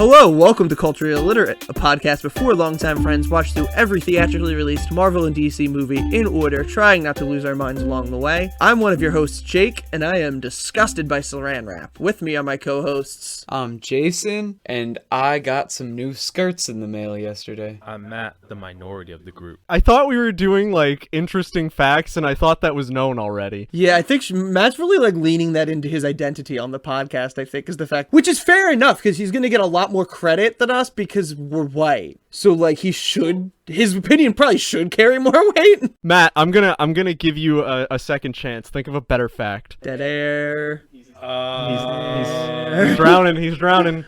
Hello, welcome to Culturally Illiterate, a podcast where four longtime friends watch through every theatrically released Marvel and DC movie in order, trying not to lose our minds along the way. I'm one of your hosts, Jake, and I am disgusted by Saran Wrap. With me are my co-hosts. I'm Jason, and I got some new skirts in the mail yesterday. I'm Matt, the minority of the group. I thought we were doing, interesting facts, and I thought that was known already. Yeah, I think Matt's really, leaning that into his identity on the podcast, I think, is the fact. Which is fair enough, because he's going to get a lot more credit than us because we're white. So, his opinion probably should carry more weight. Matt, I'm gonna give you a second chance. Think of a better fact. Dead air. He's drowning. He's drowning.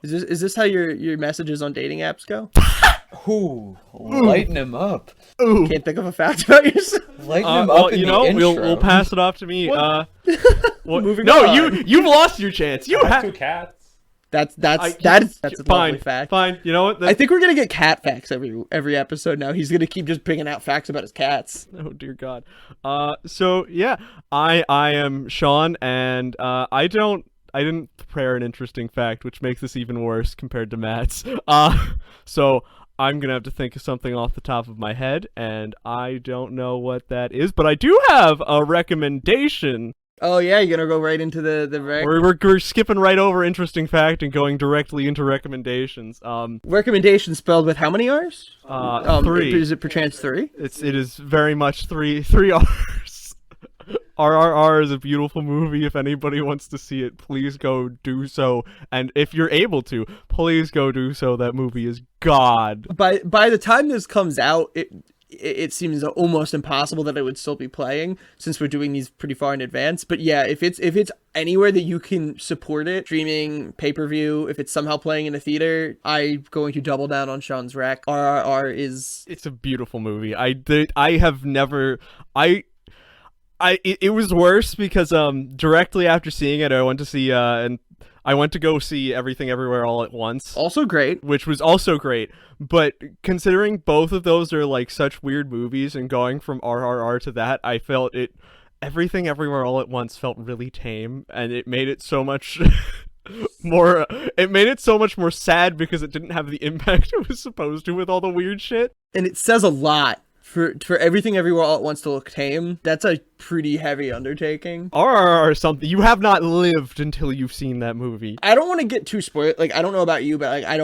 Is this how your messages on dating apps go? Ooh, lighten him up. Ooh. Can't think of a fact about yourself. Lighten him up in the intro. We'll pass it off to me. Moving no, on. you've lost your chance. You have 2 cats. That's a fine, lovely fact. Fine. You know what? I think we're gonna get cat facts every episode now. He's gonna keep just picking out facts about his cats. Oh dear God. So yeah, I am Sean, and I didn't prepare an interesting fact, which makes this even worse compared to Matt's. So I'm gonna have to think of something off the top of my head, and I don't know what that is, but I do have a recommendation. Oh yeah, you're gonna go right into the rec. We're skipping right over interesting fact and going directly into recommendations. Recommendation spelled with how many R's? 3. Is it perchance 3? It is very much three R's. RRR is a beautiful movie. If anybody wants to see it, please go do so. And if you're able to, please go do so. That movie is God. By the time this comes out, it seems almost impossible that it would still be playing since we're doing these pretty far in advance. But yeah, if it's anywhere that you can support it, streaming, pay-per-view, if it's somehow playing in a theater, I'm going to double down on Sean's rec. RRR is... It's a beautiful movie. It was worse because directly after seeing it, I went to go see Everything Everywhere All at Once. Also great. Which was also great. But considering both of those are such weird movies, and going from RRR to that, I felt Everything Everywhere All at Once felt really tame, and it made it so much more sad because it didn't have the impact it was supposed to with all the weird shit. And it says a lot. For Everything Everywhere All at Once to look tame, that's a pretty heavy undertaking. RRR something. You have not lived until you've seen that movie. I don't want to get too spoiled. I don't know about you, but I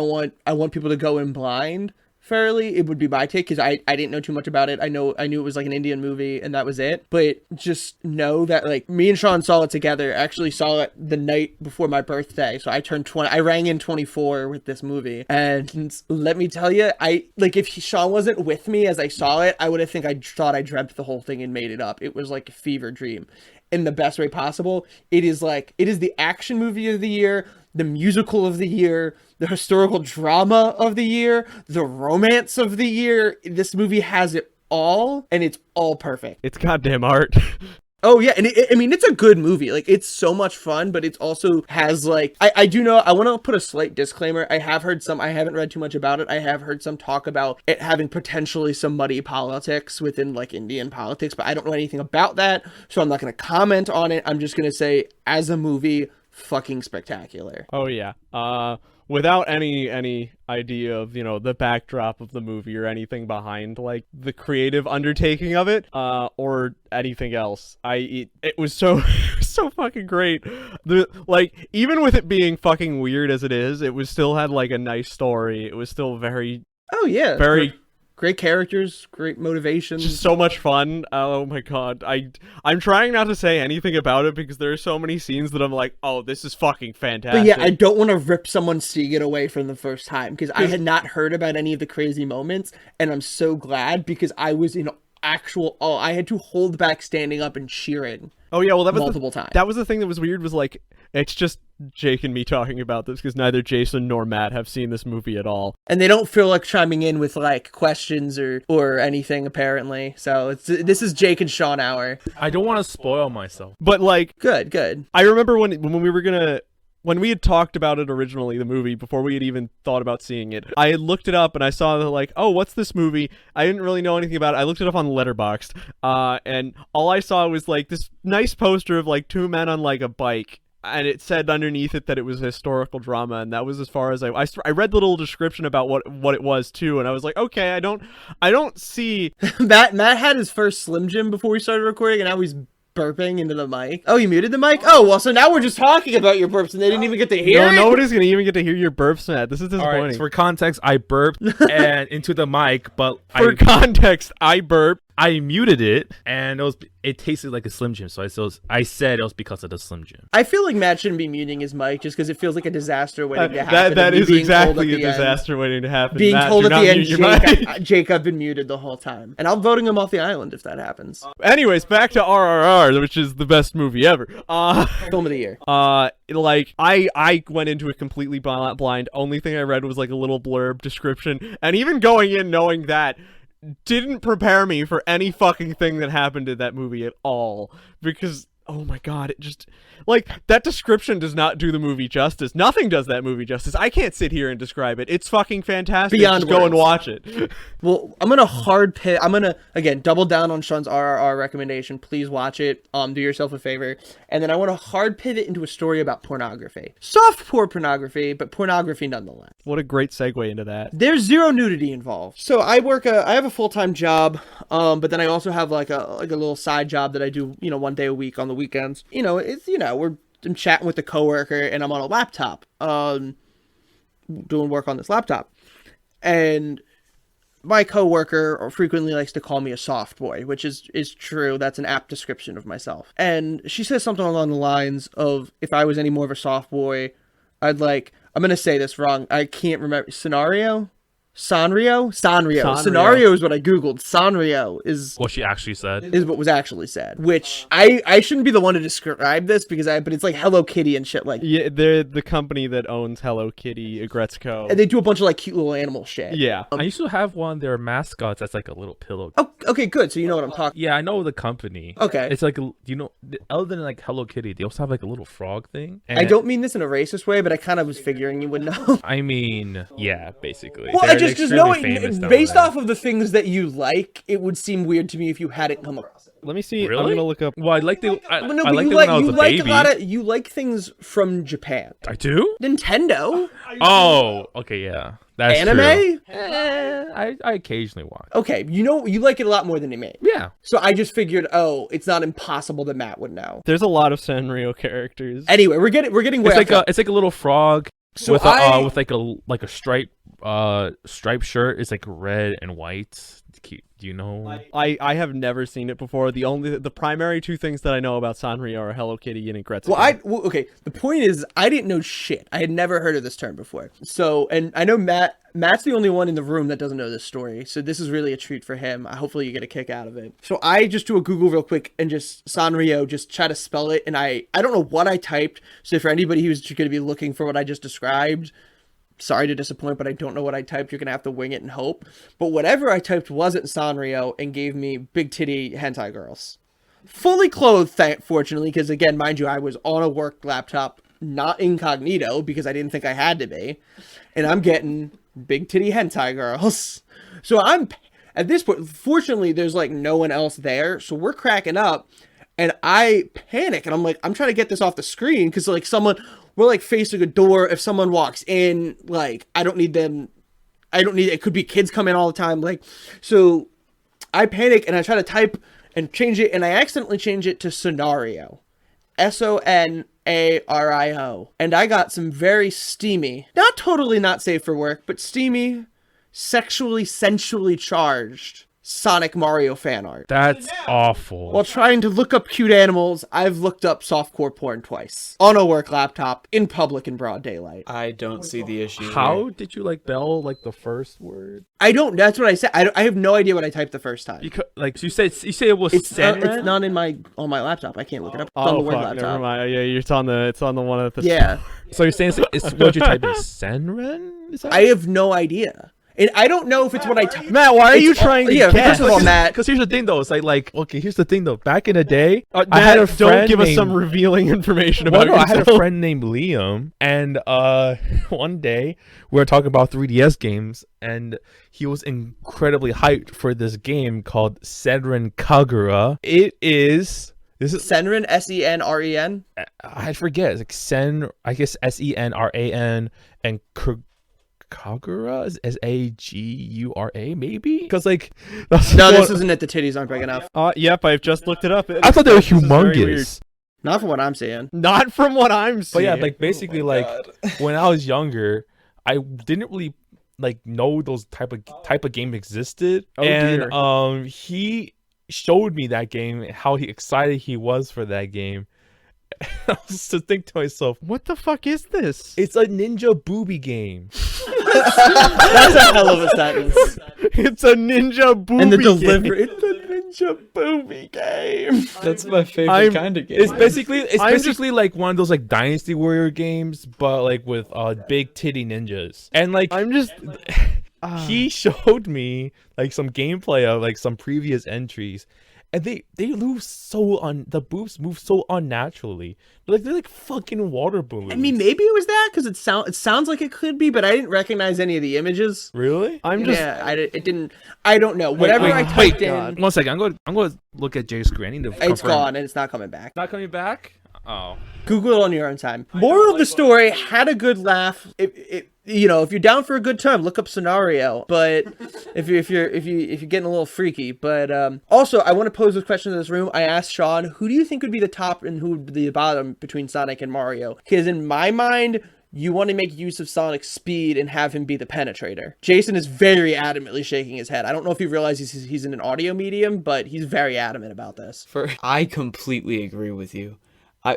want people to go in blind. Fairly, it would be my take because I didn't know too much about it. I knew it was an Indian movie and that was it. But just know that me and Sean saw it together. Actually saw it the night before my birthday. So I turned 20. I rang in 24 with this movie. And let me tell you, if Sean wasn't with me as I saw it, I would thought I dreamt the whole thing and made it up. It was like a fever dream in the best way possible. It is the action movie of the year, the musical of the year, the historical drama of the year, the romance of the year. This movie has it all, and it's all perfect. It's goddamn art. Oh yeah, and it's a good movie. It's so much fun, but it also has I do know, I want to put a slight disclaimer. I haven't read too much about it. I have heard some talk about it having potentially some muddy politics within Indian politics, but I don't know anything about that, so I'm not going to comment on it. I'm just going to say, as a movie, fucking spectacular. Oh yeah. Without any idea of, the backdrop of the movie or anything behind the creative undertaking of it, or anything else, it was so so fucking great. Even with it being fucking weird as it is, it was still had a nice story. It was still very great characters, great motivations. Just so much fun. Oh my God. I'm trying not to say anything about it because there are so many scenes that I'm like, oh, this is fucking fantastic. But yeah, I don't want to rip someone seeing it away from the first time because I had not heard about any of the crazy moments, and I'm so glad because I was in actual awe. I had to hold back standing up and cheering. Oh yeah, well that was multiple times. That was the thing that was weird, was it's just Jake and me talking about this because neither Jason nor Matt have seen this movie at all, and they don't feel like chiming in with questions or anything apparently. So this is Jake and Sean hour. I don't want to spoil myself, but good. I remember when we had talked about it originally, the movie, before we had even thought about seeing it, I had looked it up and I saw oh, what's this movie? I didn't really know anything about it. I looked it up on Letterboxd, and all I saw was this nice poster of 2 men on a bike. and it said underneath it that it was a historical drama, and that was as far as I read the little description about what it was too, and I was like, okay, I don't see. Matt had his first Slim Jim before we started recording, and now he's burping into the mic. Oh, you muted the mic? Oh, well, so now we're just talking about your burps, and they didn't even get to hear it? Nobody's gonna even get to hear your burps, Matt. This is disappointing. All right, for context, I burped and into the mic, but context, I burped. I muted it, and it tasted like a Slim Jim, so I said it was because of the Slim Jim. I feel like Matt shouldn't be muting his mic just because it feels like a disaster waiting to happen. That is exactly a disaster waiting to happen. Being Matt, told at the end, mic. Jake, I've been muted the whole time. And I'm voting him off the island if that happens. Anyways, back to RRR, which is the best movie ever. Film of the year. Like, I went into it completely blind. Only thing I read was like a little blurb description. And even going in knowing that didn't prepare me for any fucking thing that happened in that movie at all, because oh my god, it just, like, that description does not do the movie justice. Nothing does that movie justice. I can't sit here and describe it. It's fucking fantastic. Beyond just go and watch it. Well, I'm gonna again double down on Sean's RRR recommendation. Please watch it. Do yourself a favor. And then I want to hard pivot into a story about pornography. Soft pornography, but pornography nonetheless. What a great segue into that. There's zero nudity involved. So I have a full-time job, but then I also have like a little side job that I do, 1 day a week on the weekends. I'm chatting with a coworker and I'm on a laptop, doing work on this laptop. And my coworker frequently likes to call me a soft boy, which is true. That's an apt description of myself. And she says something along the lines of, if I was any more of a soft boy, I'm going to say this wrong. I can't remember. Sanrio? Scenario is what I googled. Sanrio is what she actually said. Is what was actually said. Which I shouldn't be the one to describe this but it's like Hello Kitty and shit like. Yeah, they're the company that owns Hello Kitty, Gretzko. And they do a bunch of like cute little animal shit. Yeah. I used to have one of their mascots that's like a little pillow. Oh, okay, good. So you know what I'm talking. Yeah, I know the company. Okay. It's like, other than like Hello Kitty, they also have like a little frog thing. I don't mean this in a racist way, but I kind of was figuring you would know. I mean, yeah, basically. Well, I just knowing based off of the things that you like, it would seem weird to me if you hadn't come across it. Let me see. Really? I'm gonna look up. Well, I like the. I no, like when I was a baby. You like things from Japan. I do. Nintendo. Oh, okay, yeah. That's anime. True. I occasionally watch. Okay, you like it a lot more than me. Yeah. So I just figured, it's not impossible that Matt would know. There's a lot of Sanrio characters. Anyway, we're getting way it's like a little frog with a striped shirt. It's like red and white. Do you know? I have never seen it before. The primary two things that I know about Sanrio are Hello Kitty and Gretzko. Okay. The point is, I didn't know shit. I had never heard of this term before. So, and I know Matt's the only one in the room that doesn't know this story. So this is really a treat for him. Hopefully you get a kick out of it. So I just do a Google real quick and just Sanrio, just try to spell it. And I don't know what I typed. So for anybody who's going to be looking for what I just described, sorry to disappoint, but I don't know what I typed. You're going to have to wing it and hope. But whatever I typed wasn't Sanrio and gave me big titty hentai girls. Fully clothed, fortunately, because again, mind you, I was on a work laptop, not incognito, because I didn't think I had to be. And I'm getting big titty hentai girls. So I'm, at this point, fortunately, there's like no one else there. So we're cracking up. And I panic. And I'm like, I'm trying to get this off the screen because like we're like facing a door. If someone walks in, like, it could be kids come in all the time. Like, so I panic and I try to type and change it. And I accidentally change it to Scenario. Sonario. And I got some very steamy, not totally not safe for work, but steamy, sensually charged Sonic Mario fan art. That's awful. While trying to look up cute animals, I've looked up softcore porn twice. On a work laptop, in public, in broad daylight. I don't see the issue. How did you bell the first word? I don't, that's what I said. I have no idea what I typed the first time. Because you say it was it's not on my laptop. I can't look it up. It's on the Word laptop. Never mind. Yeah, it's on the one at the Yeah. So you're saying it's what you type in Senren? I have no idea. And I don't know if it's what I typed. Matt, why are you trying to guess? First of all, Matt. Because here's the thing, though. It's okay, here's the thing, though. Back in the day, I had a friend. Don't give us some revealing information about yourself. I had a friend named Liam, and one day we were talking about 3DS games, and he was incredibly hyped for this game called Senran Kagura. It is This is Senran, Senren. I forget. It's like Sen. I guess Senran and Kagura is Agura maybe because like No, this isn't it. The titties aren't big enough. Yep, I've just looked it up. I thought they were This is very weird. humongous. Not from what I'm seeing. Not from what I'm But seeing. yeah, like basically like when I was younger, I didn't really like know those type of game existed. Oh, and dear. He showed me that game, how excited he was for that game. I was to think to myself, What the fuck is this? it's a ninja booby game. That's a hell of a sentence. It's a ninja booby And the game. delivery. It's a ninja booby game. That's my favorite I'm- kind of game. It's I'm basically like one of those like Dynasty Warrior games, but like with big titty ninjas. And like I'm just. he showed me like some gameplay of like some previous entries, and they move the boobs move so unnaturally. They're like fucking water balloons. I mean, maybe it was that because it sounds like it could be, but I didn't recognize any of the images. Really? I'm just. Yeah, it didn't. I don't know. Whatever I typed in, 1 second. I'm going to look at Jay's screen. I need to it's confirm. gone and it's not coming back. Not coming back. Oh. Google it on your own time. Moral of the story: had a good laugh. You know, if you're down for a good time, look up Scenario. But if you're getting a little freaky, but also I want to pose this question in this room. I asked Sean, who do you think would be the top and who would be the bottom between Sonic and Mario? Because in my mind, you want to make use of Sonic's speed and have him be the penetrator. Jason is very adamantly shaking his head. I don't know if he realizes he's in an audio medium, but he's very adamant about this. I completely agree with you.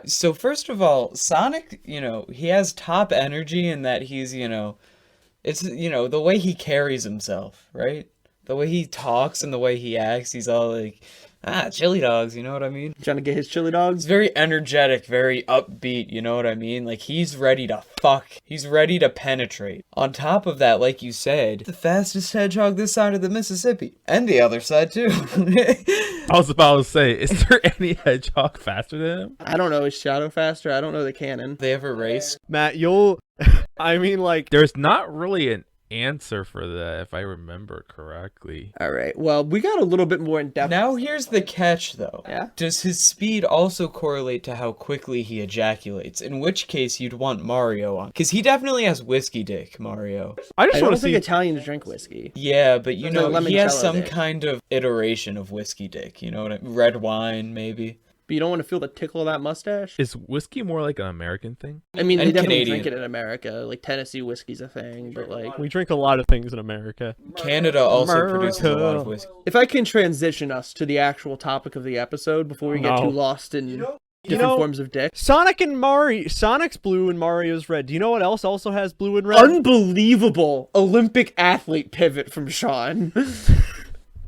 So first of all, Sonic, he has top energy in that he's, it's, the way he carries himself, right? The way he talks and the way he acts, he's all like, chili dogs, you know what I mean? Trying to get his chili He's dogs. very energetic, very upbeat, you know what I mean? Like, he's ready to fuck. He's ready to penetrate. On top of that, like you said, the fastest hedgehog this side of the Mississippi. And the other side, too. I was about to say, is there any hedgehog faster than him? I don't know. Is Shadow faster? I don't know the canon. They ever raced? Matt, you'll. I mean, like. There's not really an answer for that, if I remember correctly. All right. Well, we got a little bit more in depth. Now here's the catch, though. Yeah? Does his speed also correlate to how quickly he ejaculates? In which case you'd want Mario on. Because he definitely has whiskey dick, Mario. I I just don't want to think see. Italians drink whiskey. Yeah, but There's a he has limoncello some there. kind of iteration of whiskey dick. You know what I mean? Red wine, maybe. But you don't want to feel the tickle of that mustache? Is whiskey more like an American thing? I mean, they And definitely Canadian. drink it in America. Like, Tennessee whiskey's a thing, but like... We drink a lot of things in America. Canada also produces a lot America. of whiskey. If I can transition us to the actual topic of the episode before we get No. too lost in You different know, forms of dick. Sonic and Mario. Sonic's blue and Mario's red. Do you know what else also has blue and red? Unbelievable Olympic athlete pivot from Sean.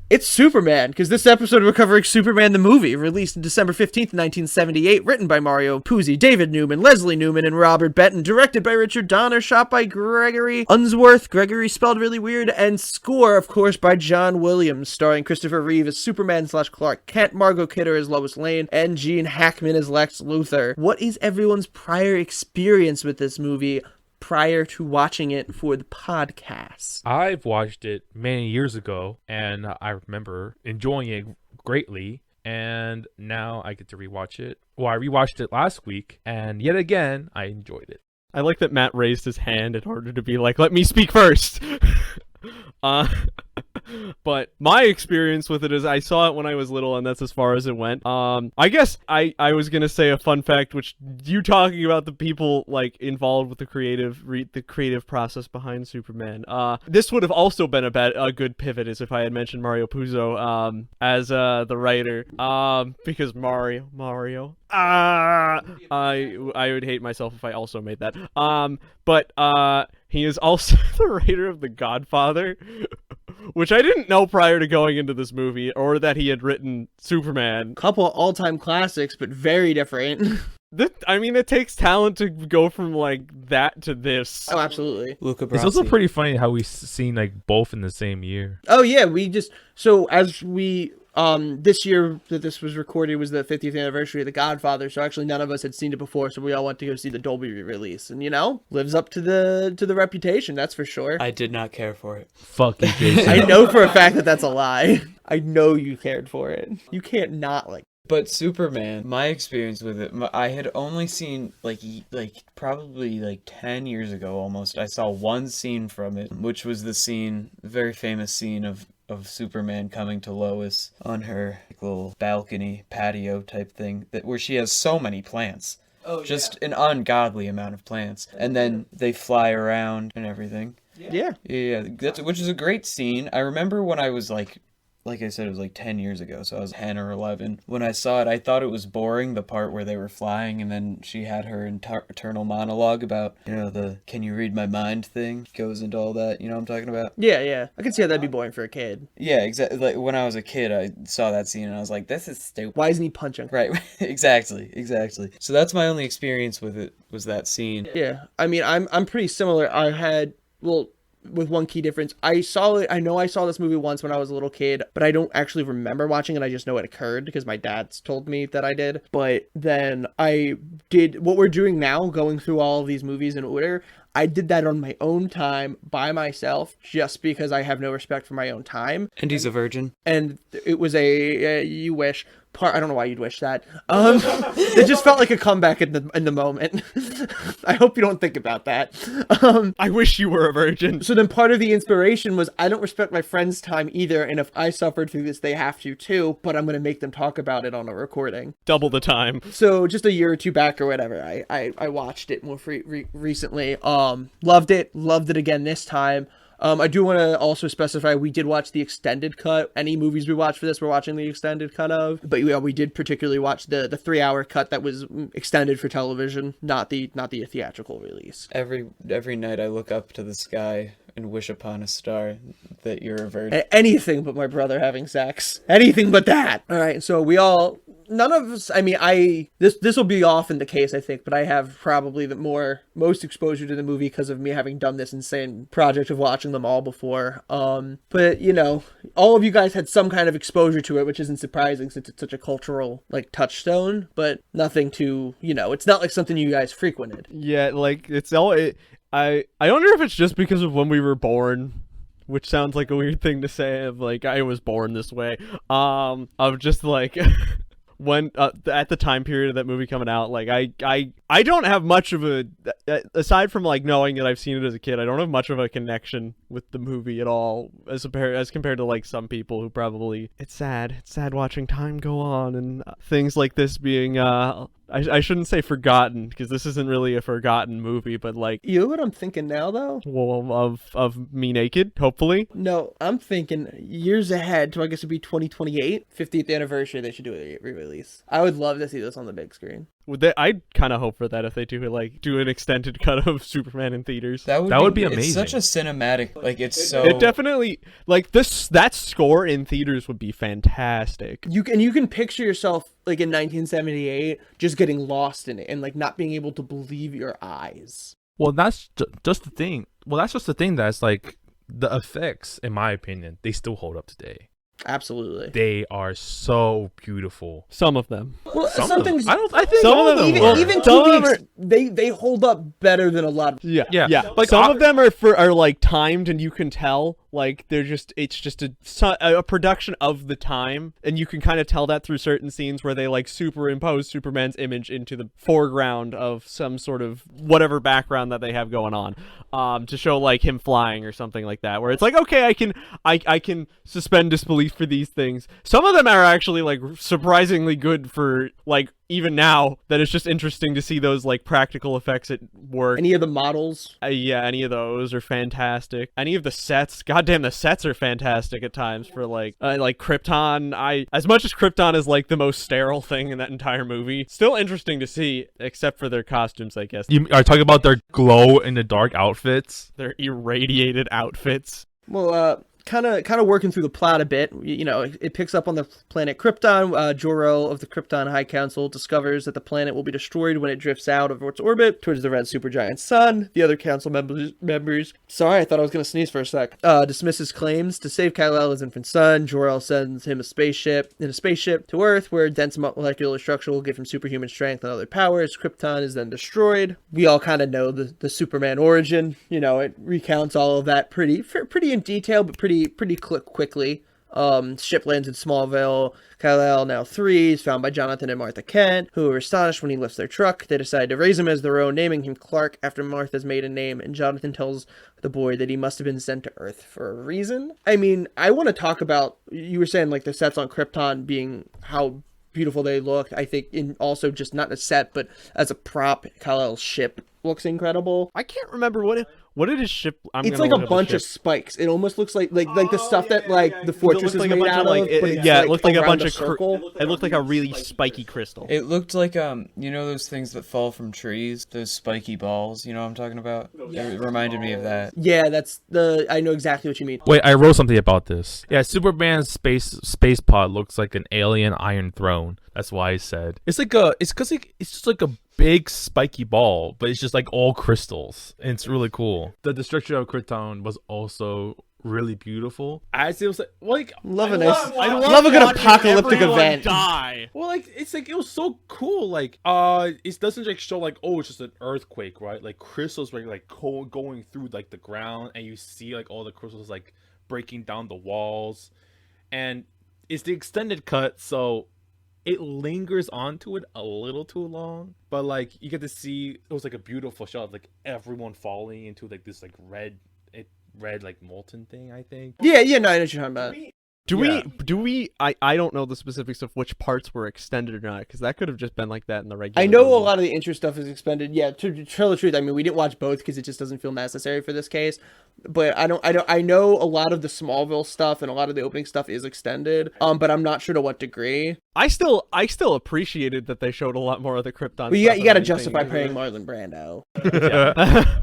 It's Superman, because this episode we're covering Superman the movie, released on December 15th, 1978, written by Mario Puzo, David Newman, Leslie Newman, and Robert Benton, directed by Richard Donner, shot by Gregory Unsworth, Gregory spelled really weird, and score, of course, by John Williams, starring Christopher Reeve as Superman/Clark Kent, Margot Kidder as Lois Lane, and Gene Hackman as Lex Luthor. What is everyone's prior experience with this movie prior to watching it for the podcast? I've watched it many years ago, and I remember enjoying it greatly. And now I get to rewatch it. Well, I rewatched it last week, and yet again, I enjoyed it. I like that Matt raised his hand in order to be like, let me speak first. But my experience with it is I saw it when I was little, and that's as far as it went. I guess I was gonna say a fun fact, which you talking about the people like involved with the creative process behind Superman. This would have also been a good pivot, as if I had mentioned Mario Puzo as the writer. Because Mario. I would hate myself if I also made that. But he is also the writer of The Godfather, which I didn't know prior to going into this movie, or that he had written Superman. Couple all-time classics, but very different. I mean, it takes talent to go from like that to this. Oh, absolutely. Luca Brasi. It's also pretty funny how we've seen like both in the same year. Oh yeah, so as we this year that this was recorded was the 50th anniversary of The Godfather, so actually none of us had seen it before, so we all went to go see the Dolby re-release, and lives up to the reputation, that's for sure. I did not care for it. Fuck you, Jason. I know for a fact that that's a lie. I know you cared for it. You can't not like But Superman, my experience with it, I had only seen like probably like 10 years ago almost. I saw one scene from it, which was the scene, very famous scene of Superman coming to Lois on her little balcony patio type thing where she has so many plants. Oh, just an ungodly amount of plants. And then they fly around and everything. Yeah. Yeah, which is a great scene. I remember when I was like I said, it was like 10 years ago, so I was 10 or 11. When I saw it, I thought it was boring, the part where they were flying, and then she had her eternal monologue about, the can you read my mind thing, goes into all that, you know what I'm talking about? Yeah. I can see how that'd be boring for a kid. Yeah, exactly. Like, when I was a kid, I saw that scene, and I was like, this is stupid. Why isn't he punching? Right, exactly. So that's my only experience with it, was that scene. Yeah, I mean, I'm pretty similar. With one key difference. I know I saw this movie once when I was a little kid, but I don't actually remember watching it. I just know it occurred because my dad's told me that I did. But then I did what we're doing now, going through all of these movies in order. I did that on my own time by myself just because I have no respect for my own time. And he's a virgin. And it was you wish part. I don't know why you'd wish that. It just felt like a comeback in the moment. I hope you don't think about that. I wish you were a virgin. So then part of the inspiration was I don't respect my friends' time either, and if I suffered through this, they have to too, but I'm going to make them talk about it on a recording. Double the time. So just a year or two back or whatever, I watched it more recently. Loved it again this time. I do want to also specify we did watch the extended cut. Any movies we watched for this, we're watching the extended cut of. But yeah, we did particularly watch the 3-hour cut that was extended for television, not the theatrical release. Every night I look up to the sky and wish upon a star that you're a virgin. Anything but my brother having sex. Anything but that. All right, so none of us, I mean, this will be often the case, I think, but I have probably the most exposure to the movie because of me having done this insane project of watching them all before. But, all of you guys had some kind of exposure to it, which isn't surprising since it's such a cultural, touchstone, but nothing to, it's not like something you guys frequented. Yeah, I wonder if it's just because of when we were born, which sounds like a weird thing to say, of I was born this way, of just when at the time period of that movie coming out, I don't have much of a, aside from knowing that I've seen it as a kid, I don't have much of a connection with the movie at all as compared to some people who probably, it's sad watching time go on and things like this being I shouldn't say forgotten, because this isn't really a forgotten movie, but you know what I'm thinking now though? Well, of me naked, hopefully. No, I'm thinking years ahead, so I guess it'd be 2028, 50th anniversary, they should do a re-release. I would love to see this on the big screen. I'd kind of hope for that if they do an extended cut of Superman in theaters. That would be amazing. It's such a cinematic, It definitely, that score in theaters would be fantastic. You can picture yourself in 1978 just getting lost in it and not being able to believe your eyes. Well, that's just the thing. Well, that's just the thing that's the effects, in my opinion, they still hold up today. Absolutely. They are so beautiful. Some of them. Well, some things. I think some of them. Even to they hold up better than a lot of. Yeah. Some of them are timed, and you can tell it's just a production of the time, and you can kind of tell that through certain scenes where they superimpose Superman's image into the foreground of some sort of whatever background that they have going on, to show him flying or something like that, where it's okay, I can suspend disbelief for these things. Some of them are actually surprisingly good for even now, that it's just interesting to see those practical effects at work. Any of the models? Yeah, any of those are fantastic. Any of the sets, goddamn, the sets are fantastic at times for Krypton. As much as Krypton is the most sterile thing in that entire movie, still interesting to see, except for their costumes, I guess. You are talking about their glow in the dark outfits? Their irradiated outfits. Well, kind of working through the plot a bit, it picks up on the planet Krypton. Jor-El of the Krypton High Council discovers that the planet will be destroyed when it drifts out of its orbit towards the red supergiant sun. The other council members, sorry, I thought I was going to sneeze for a sec, dismiss his claims. To save Kal-El, his infant son, Jor-El sends him in a spaceship to Earth, where dense molecular structure will give him superhuman strength and other powers. Krypton is then destroyed. We all kind of know the Superman origin. It recounts all of that pretty in detail, but pretty quickly. Ship lands in Smallville. Kal-El, now 3, is found by Jonathan and Martha Kent, who are astonished when he lifts their truck. They decide to raise him as their own, naming him Clark after Martha's maiden name, and Jonathan tells the boy that he must have been sent to Earth for a reason. I mean, I want to talk about, you were saying, like, the sets on Krypton being how beautiful they looked. I think in also just not a set, but as a prop, Kal-El's ship looks incredible. I can't remember what did his ship. It's like a bunch of spikes. It almost looks like the stuff that the fortress is made out of. It looked like a bunch of circle. It looked like a really spiky crystal. It looked like those things that fall from trees, those spiky balls. You know what I'm talking about? It reminded me of that. Yeah, I know exactly what you mean. Wait, I wrote something about this. Yeah, Superman's space pod looks like an alien Iron Throne. That's why I said it's just like a big spiky ball, but it's just like all crystals, and it's really cool. The destruction of Krypton was also really beautiful. As it was love a good apocalyptic event. Die. Well, like it's like it was so cool. Like it doesn't like show like, oh, it's just an earthquake, right? Like crystals were like going through like the ground, and you see like all the crystals like breaking down the walls, and it's the extended cut, so it lingers onto it a little too long, but like you get to see it was like a beautiful shot of like everyone falling into like this like red like molten thing, I think. Yeah, no, I know what you're talking about. Do we I don't know the specifics of which parts were extended or not, because that could have just been like that in the regular I know movie. a lot of the intro stuff is expended. Yeah, to tell the truth, I mean, we didn't watch both because it just doesn't feel necessary for this case. But I know a lot of the Smallville stuff and a lot of the opening stuff is extended. But I'm not sure to what degree. I still appreciated that they showed a lot more of the Krypton. But you got to justify paying Marlon Brando.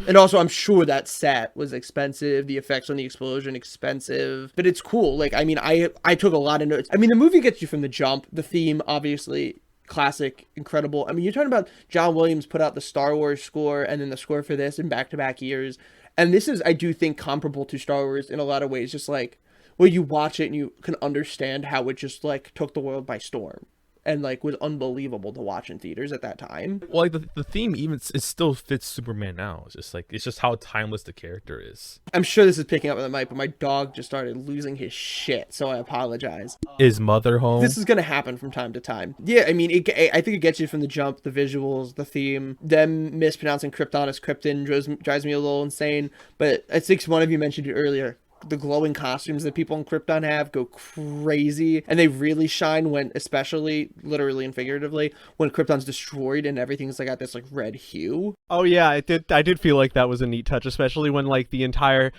And also, I'm sure that set was expensive. The effects on the explosion expensive. But it's cool. Like, I mean, I took a lot of notes. I mean, the movie gets you from the jump. The theme, obviously, classic, incredible. I mean, you're talking about John Williams put out the Star Wars score and then the score for this in back-to-back years. And this is, I do think, comparable to Star Wars in a lot of ways. Just like, where you watch it and you can understand how it just, like, took the world by storm. And, like, was unbelievable to watch in theaters at that time. Well, like, the theme even, it still fits Superman now. It's just how timeless the character is. I'm sure this is picking up on the mic, but my dog just started losing his shit, so I apologize. Is Mother home? This is going to happen from time to time. Yeah, I mean, I think it gets you from the jump, the visuals, the theme. Them mispronouncing Krypton as Krypton drives me a little insane, but I think one of you mentioned it earlier. The glowing costumes that people in Krypton have go crazy, and they really shine when, especially literally and figuratively, when Krypton's destroyed and everything's like got this like red hue. Oh yeah, I did feel like that was a neat touch, especially when like the entire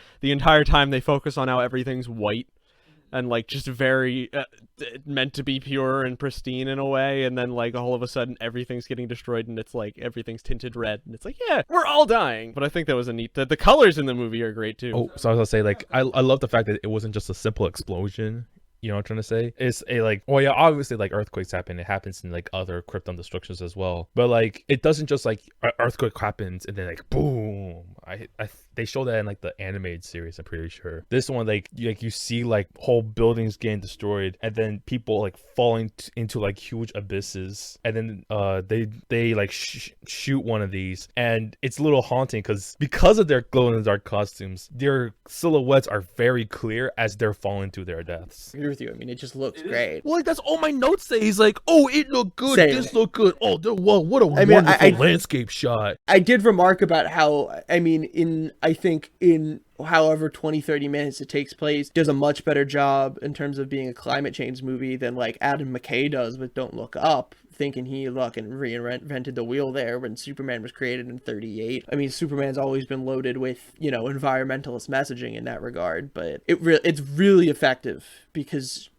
time they focus on how everything's white and like just very meant to be pure and pristine in a way, and then like all of a sudden everything's getting destroyed and it's like everything's tinted red and it's like, yeah, we're all dying. But I think that was a neat, the colors in the movie are great too. Oh, so I was gonna say, like, I love the fact that it wasn't just a simple explosion. You know what I'm trying to say? It's a like, well, yeah, obviously like earthquakes happen. It happens in like other Krypton destructions as well. But like, it doesn't just like earthquake happens and then like boom. They show that in like the animated series, I'm pretty sure. This one, like you see like whole buildings getting destroyed and then people like falling into like huge abysses, and then they like shoot one of these, and it's a little haunting because of their glow in the dark costumes, their silhouettes are very clear as they're falling to their deaths. I agree with you. I mean, it just looks great. Well, like that's all my notes say. He's like, oh, it looked good. Same. This looked good. Oh, what a wonderful landscape shot. I did remark about how, I mean, I think in however 20-30 minutes it takes place, does a much better job in terms of being a climate change movie than like Adam McKay does with Don't Look Up, thinking he fucking reinvented the wheel there when Superman was created in 38. I mean, Superman's always been loaded with, you know, environmentalist messaging in that regard, but it's really effective because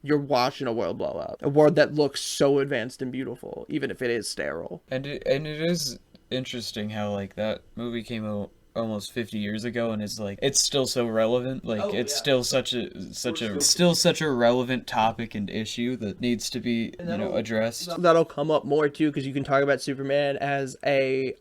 you're watching a world blow up, a world that looks so advanced and beautiful, even if it is sterile. And it is interesting how like that movie came out almost 50 years ago and it's like it's still so relevant, like still such a relevant topic and issue that needs to be addressed. That'll come up more too, because you can talk about Superman as a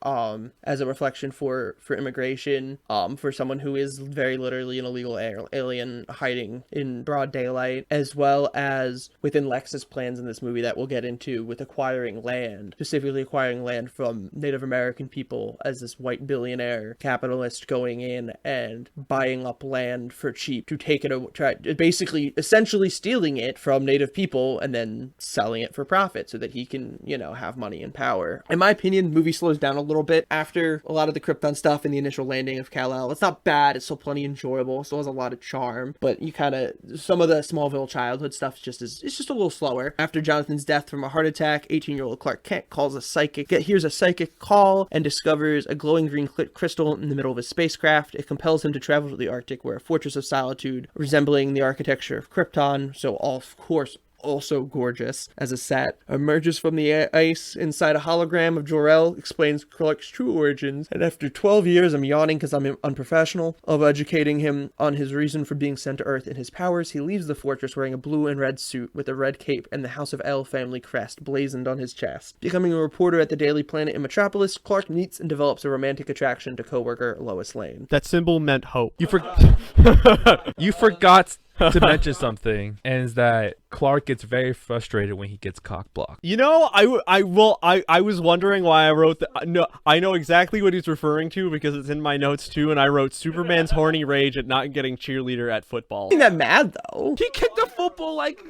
reflection for immigration, for someone who is very literally an illegal alien hiding in broad daylight, as well as within Lex's plans in this movie that we'll get into with acquiring land, specifically acquiring land from Native American people as this white billionaire capitalist capitalist going in and buying up land for cheap to take it, basically essentially stealing it from native people and then selling it for profit so that he can, have money and power. In my opinion, the movie slows down a little bit after a lot of the Krypton stuff and the initial landing of Kal-El. It's not bad. It's still plenty enjoyable. It still has a lot of charm, but some of the Smallville childhood stuff it's just a little slower. After Jonathan's death from a heart attack, 18-year-old Clark Kent hears a psychic call and discovers a glowing green crystal in the middle of his spacecraft. It compels him to travel to the Arctic, where a fortress of solitude resembling the architecture of Krypton, so of course also gorgeous as a set, emerges from the ice inside a hologram of Jor-El, explains Clark's true origins, and after 12 years, I'm yawning because I'm unprofessional, of educating him on his reason for being sent to Earth and his powers, he leaves the fortress wearing a blue and red suit with a red cape and the House of El family crest blazoned on his chest. Becoming a reporter at the Daily Planet in Metropolis, Clark meets and develops a romantic attraction to co-worker Lois Lane. That symbol meant hope. You forgot to mention something, and is that Clark gets very frustrated when he gets cock blocked. I was wondering why I wrote no, I know exactly what he's referring to because it's in my notes too, and I wrote Superman's horny rage at not getting cheerleader at football. Ain't that mad though? He kicked the football like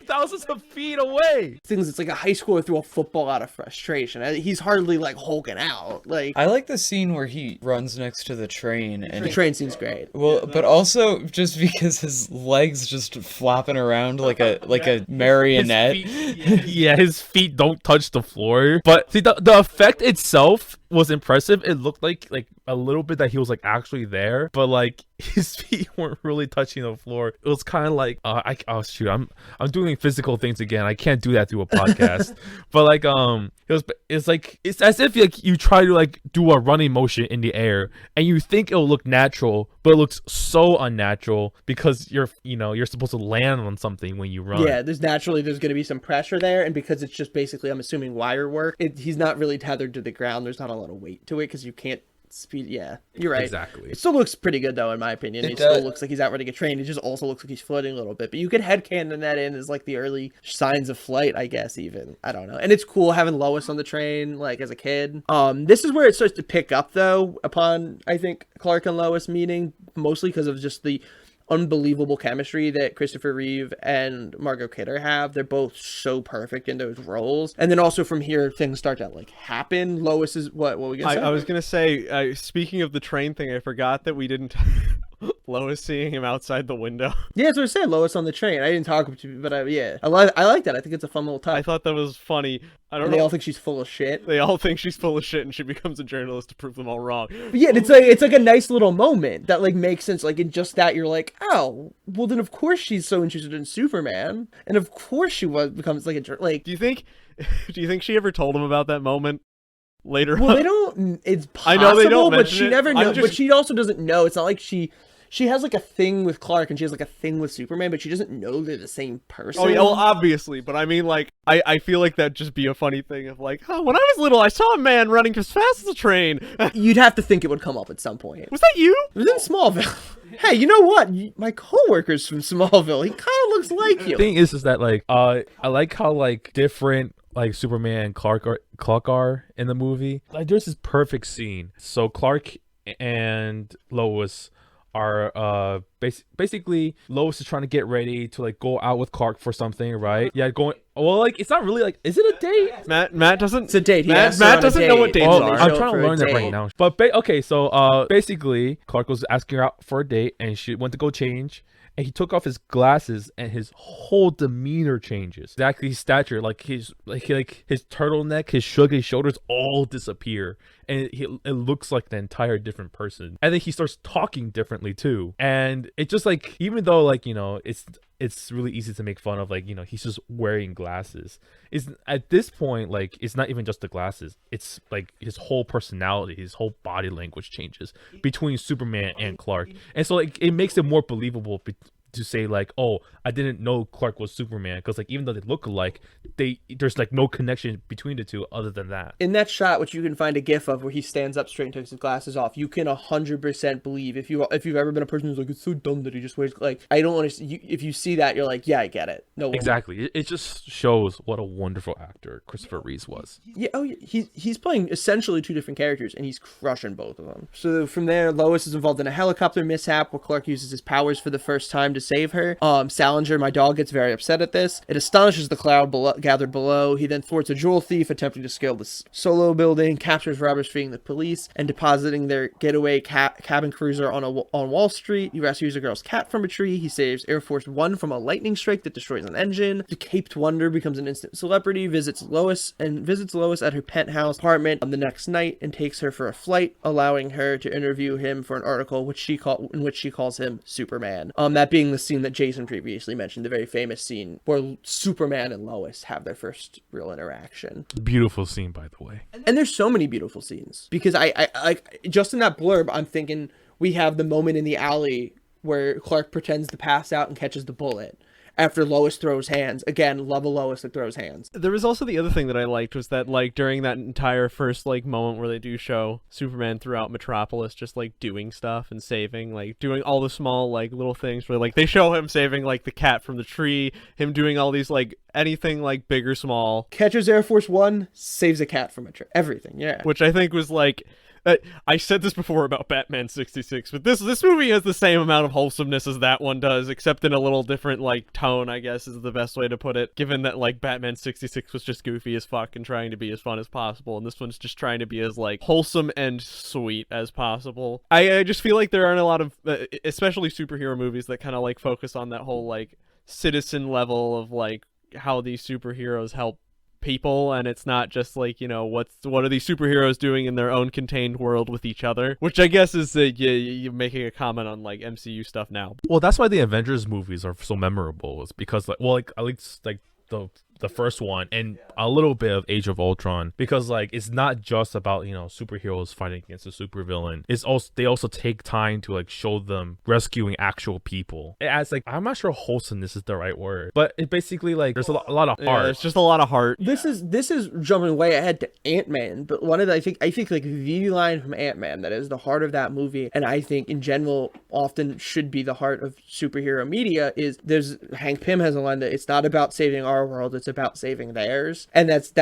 thousands of feet away. Things, it's like a high schooler threw a football out of frustration. He's hardly like hulking out. I like the scene where he runs next to the train, and the train scene's great. Well, but also just because his legs just flapping around like a marionette. His feet don't touch the floor. But see, the effect itself was impressive. It looked like a little bit that he was actually there, but his feet weren't really touching the floor. It was kind of like I'm doing physical things again. I can't do that through a podcast. But it's as if you try to do a running motion in the air and you think it'll look natural, but it looks so unnatural because you're supposed to land on something when you run. Yeah, there's going to be some pressure there, and because it's just basically, I'm assuming, wire work, he's not really tethered to the ground. There's not a lot of weight to it because you can't speed. Yeah, you're right. Exactly. It still looks pretty good though, in my opinion. It still looks like he's out running a train. It just also looks like he's floating a little bit, but you could headcanon that in as the early signs of flight, I guess. Even I don't know. And it's cool having Lois on the train as a kid. This is where it starts to pick up though upon, I think, Clark and Lois meeting, mostly because of just the unbelievable chemistry that Christopher Reeve and Margot Kidder have. They're both so perfect in those roles. And then also from here, things start to happen. Lois is what we gonna say? I was gonna say, speaking of the train thing, I forgot that we didn't Lois seeing him outside the window. Yeah, that's what I said. Lois on the train. I didn't talk to you, but I like that. I think it's a fun little touch. I thought that was funny. I don't know. They all think she's full of shit. They all think she's full of shit, and she becomes a journalist to prove them all wrong. But yeah, it's a nice little moment that makes sense. In just that, you're oh, well then of course she's so interested in Superman, and of course she becomes a Do you think she ever told him about that moment? Later well, on? They don't. It's possible, I know they don't but she it. never knows. But she also doesn't know. It's not like she has a thing with Clark and she has a thing with Superman, but she doesn't know they're the same person. Oh yeah, well obviously, but I mean I feel like that'd just be a funny thing of when I was little I saw a man running as fast as a train. You'd have to think it would come up at some point. Was that you? It was in Smallville. Hey, you know what? My coworker's from Smallville. He kind of looks like you. The thing is that I like how different Superman and Clark are in the movie. There's this perfect scene. So Clark and Lois are basically Lois is trying to get ready to go out with Clark for something, right? Yeah, it's not really is it a date? Matt doesn't. It's a date. Matt doesn't know what dates are. I'm trying to learn that right now. But okay, so basically Clark was asking her out for a date, and she went to go change. And he took off his glasses, and his whole demeanor changes. Exactly, his stature, his turtleneck, his shrug, his shoulders all disappear, and it looks like the entire different person. And then he starts talking differently too. And it just even though it's really easy to make fun of he's just wearing glasses. Is at this point it's not even just the glasses. It's his whole personality, his whole body language changes between Superman and Clark, and so it makes it more believable to say like, oh, I didn't know Clark was Superman, because like even though they look alike, there's like no connection between the two other than that. In that shot, which you can find a gif of where he stands up straight and takes his glasses off, you can 100% believe, if you've ever been a person who's like, it's so dumb that he just wears, like, I don't understand. If you see that, you're like, yeah, I get it. No, Exactly. It just shows what a wonderful actor Christopher Reeve was. Yeah, he's playing essentially two different characters, and he's crushing both of them. So from there, Lois is involved in a helicopter mishap where Clark uses his powers for the first time to save her. Salinger, my dog, gets very upset at this. It astonishes the crowd gathered below. He then thwarts a jewel thief attempting to scale the solo building, captures robbers fleeing the police, and depositing their getaway cabin cruiser on Wall Street. He rescues a girl's cat from a tree. He saves Air Force One from a lightning strike that destroys an engine. The Caped Wonder becomes an instant celebrity, visits Lois at her penthouse apartment on the next night, and takes her for a flight, allowing her to interview him for an article in which she calls him Superman. That being the scene that Jason previously mentioned, the very famous scene where Superman and Lois have their first real interaction. Beautiful scene, by the way. And there's so many beautiful scenes, because I like, just in that blurb, I'm thinking we have the moment in the alley where Clark pretends to pass out and catches the bullet after Lois throws hands. Again, love a Lois that throws hands. There was also the other thing that I liked was that, like, during that entire first, like, moment where they do show Superman throughout Metropolis just, like, doing stuff and saving, like, doing all the small, like, little things where, like, they show him saving, like, the cat from the tree, him doing all these, like, anything, like, big or small. Catches Air Force One, saves a cat from a tree. Everything, yeah. Which I think was, like... I said this before about Batman 66, but this movie has the same amount of wholesomeness as that one does, except in a little different, like, tone, I guess is the best way to put it, given that, like, Batman 66 was just goofy as fuck and trying to be as fun as possible, and this one's just trying to be as, like, wholesome and sweet as possible. I just feel like there aren't a lot of, especially superhero movies, that kind of, like, focus on that whole, like, citizen level of, like, how these superheroes help people, and it's not just like, you know, what are these superheroes doing in their own contained world with each other, which I guess is you're making a comment on, like, MCU stuff now. Well, that's why the Avengers movies are so memorable, is because, like, well, like, at least, like, the first one and a little bit of Age of Ultron, because like it's not just about, you know, superheroes fighting against a supervillain. It's also, they also take time to like show them rescuing actual people. It adds, like, I'm not sure wholesomeness is the right word, but it basically, like, there's a lot of heart. It's just a lot of heart. This is jumping way ahead to Ant-Man, but one of the, I think like the line from Ant-Man that is the heart of that movie, and I think in general often should be the heart of superhero media, is Hank Pym has a line that it's not about saving our world, it's about saving theirs. And that's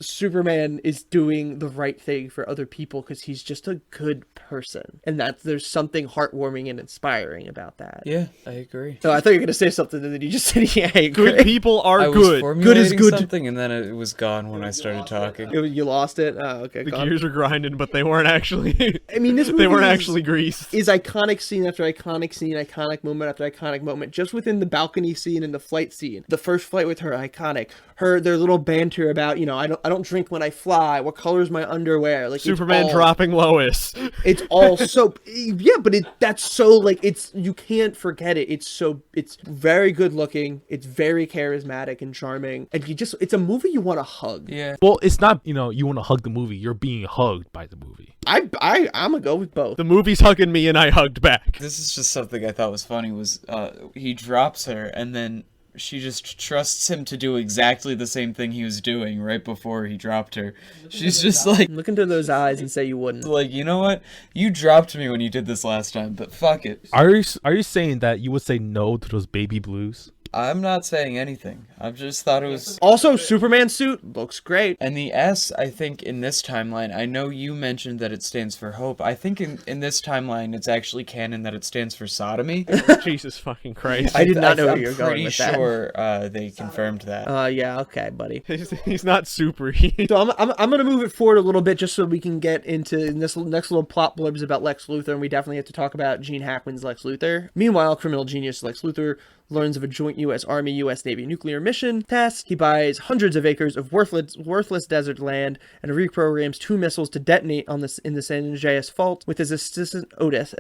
Superman is doing the right thing for other people because he's just a good person, and there's something heartwarming and inspiring about that. Yeah, I agree. So I thought you were gonna say something, and then you just said, "Yeah, I agree." Good people are I was good. formulating Good is good. something, and then it was gone when I started talking. You lost it. Oh, okay. The gone. gears are grinding, but they weren't actually. I mean, this movie they weren't actually greased. Is iconic scene after iconic scene, iconic moment after iconic moment. Just within the balcony scene and the flight scene, the first flight with her, iconic. Their little banter about, you know, I don't drink when I fly. What color's my underwear? Like Superman dropping Lois. It's all so, yeah, but that's so, like, you can't forget it. It's very good looking. It's very charismatic and charming, and it's a movie you want to hug. Yeah. Well, it's not, you know, you want to hug the movie. You're being hugged by the movie. I'm gonna go with both. The movie's hugging me, and I hugged back. This is just something I thought was funny, was he drops her, and then she just trusts him to do exactly the same thing he was doing right before he dropped her. She's just like, Look into those eyes and say you wouldn't. like, you know what? You dropped me when you did this last time, but fuck it. Are you saying that you would say no to those baby blues? I'm not saying anything. I've just thought it was... Also, Superman suit looks great. And the S, I think, in this timeline, I know you mentioned that it stands for hope. I think in this timeline, it's actually canon that it stands for sodomy. Jesus fucking Christ. I did not know where you were I'm going pretty with that. sure they confirmed that. Yeah, okay, buddy. He's not super. So I'm gonna move it forward a little bit just so we can get into this next little plot blurbs about Lex Luthor, and we definitely have to talk about Gene Hackman's Lex Luthor. Meanwhile, criminal genius Lex Luthor learns of a joint U.S. Army, U.S. Navy nuclear mission task. He buys hundreds of acres of worthless desert land and reprograms 2 missiles to detonate in the San Andreas Fault with his assistant Otis.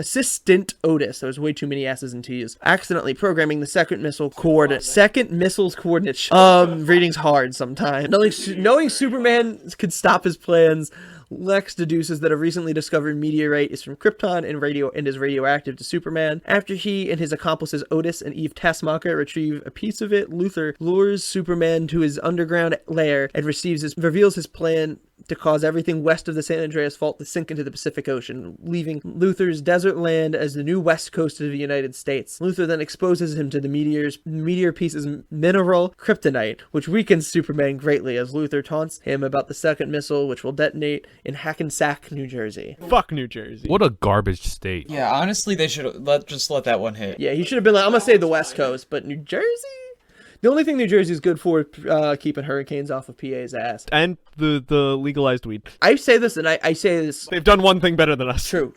There's way too many S's and T's. Accidentally programming the second missile's coordinates. Reading's hard sometimes. Knowing Superman could stop his plans, Lex deduces that a recently discovered meteorite is from Krypton and is radioactive to Superman. After he and his accomplices Otis and Eve Taskmacher retrieve a piece of it, Luthor lures Superman to his underground lair and reveals his plan to cause everything west of the San Andreas Fault to sink into the Pacific Ocean, leaving Luthor's desert land as the new west coast of the United States. Luthor then exposes him to the meteor piece's mineral kryptonite, which weakens Superman greatly as Luthor taunts him about the second missile, which will detonate in Hackensack, New Jersey. Fuck New Jersey. What a garbage state. Yeah, honestly, they should just let that one hit. Yeah, he should have been like, I'm gonna say the West Coast, but New Jersey? The only thing New Jersey is good for keeping hurricanes off of PA's ass. And the legalized weed. I say this, and I say this. They've done one thing better than us. True.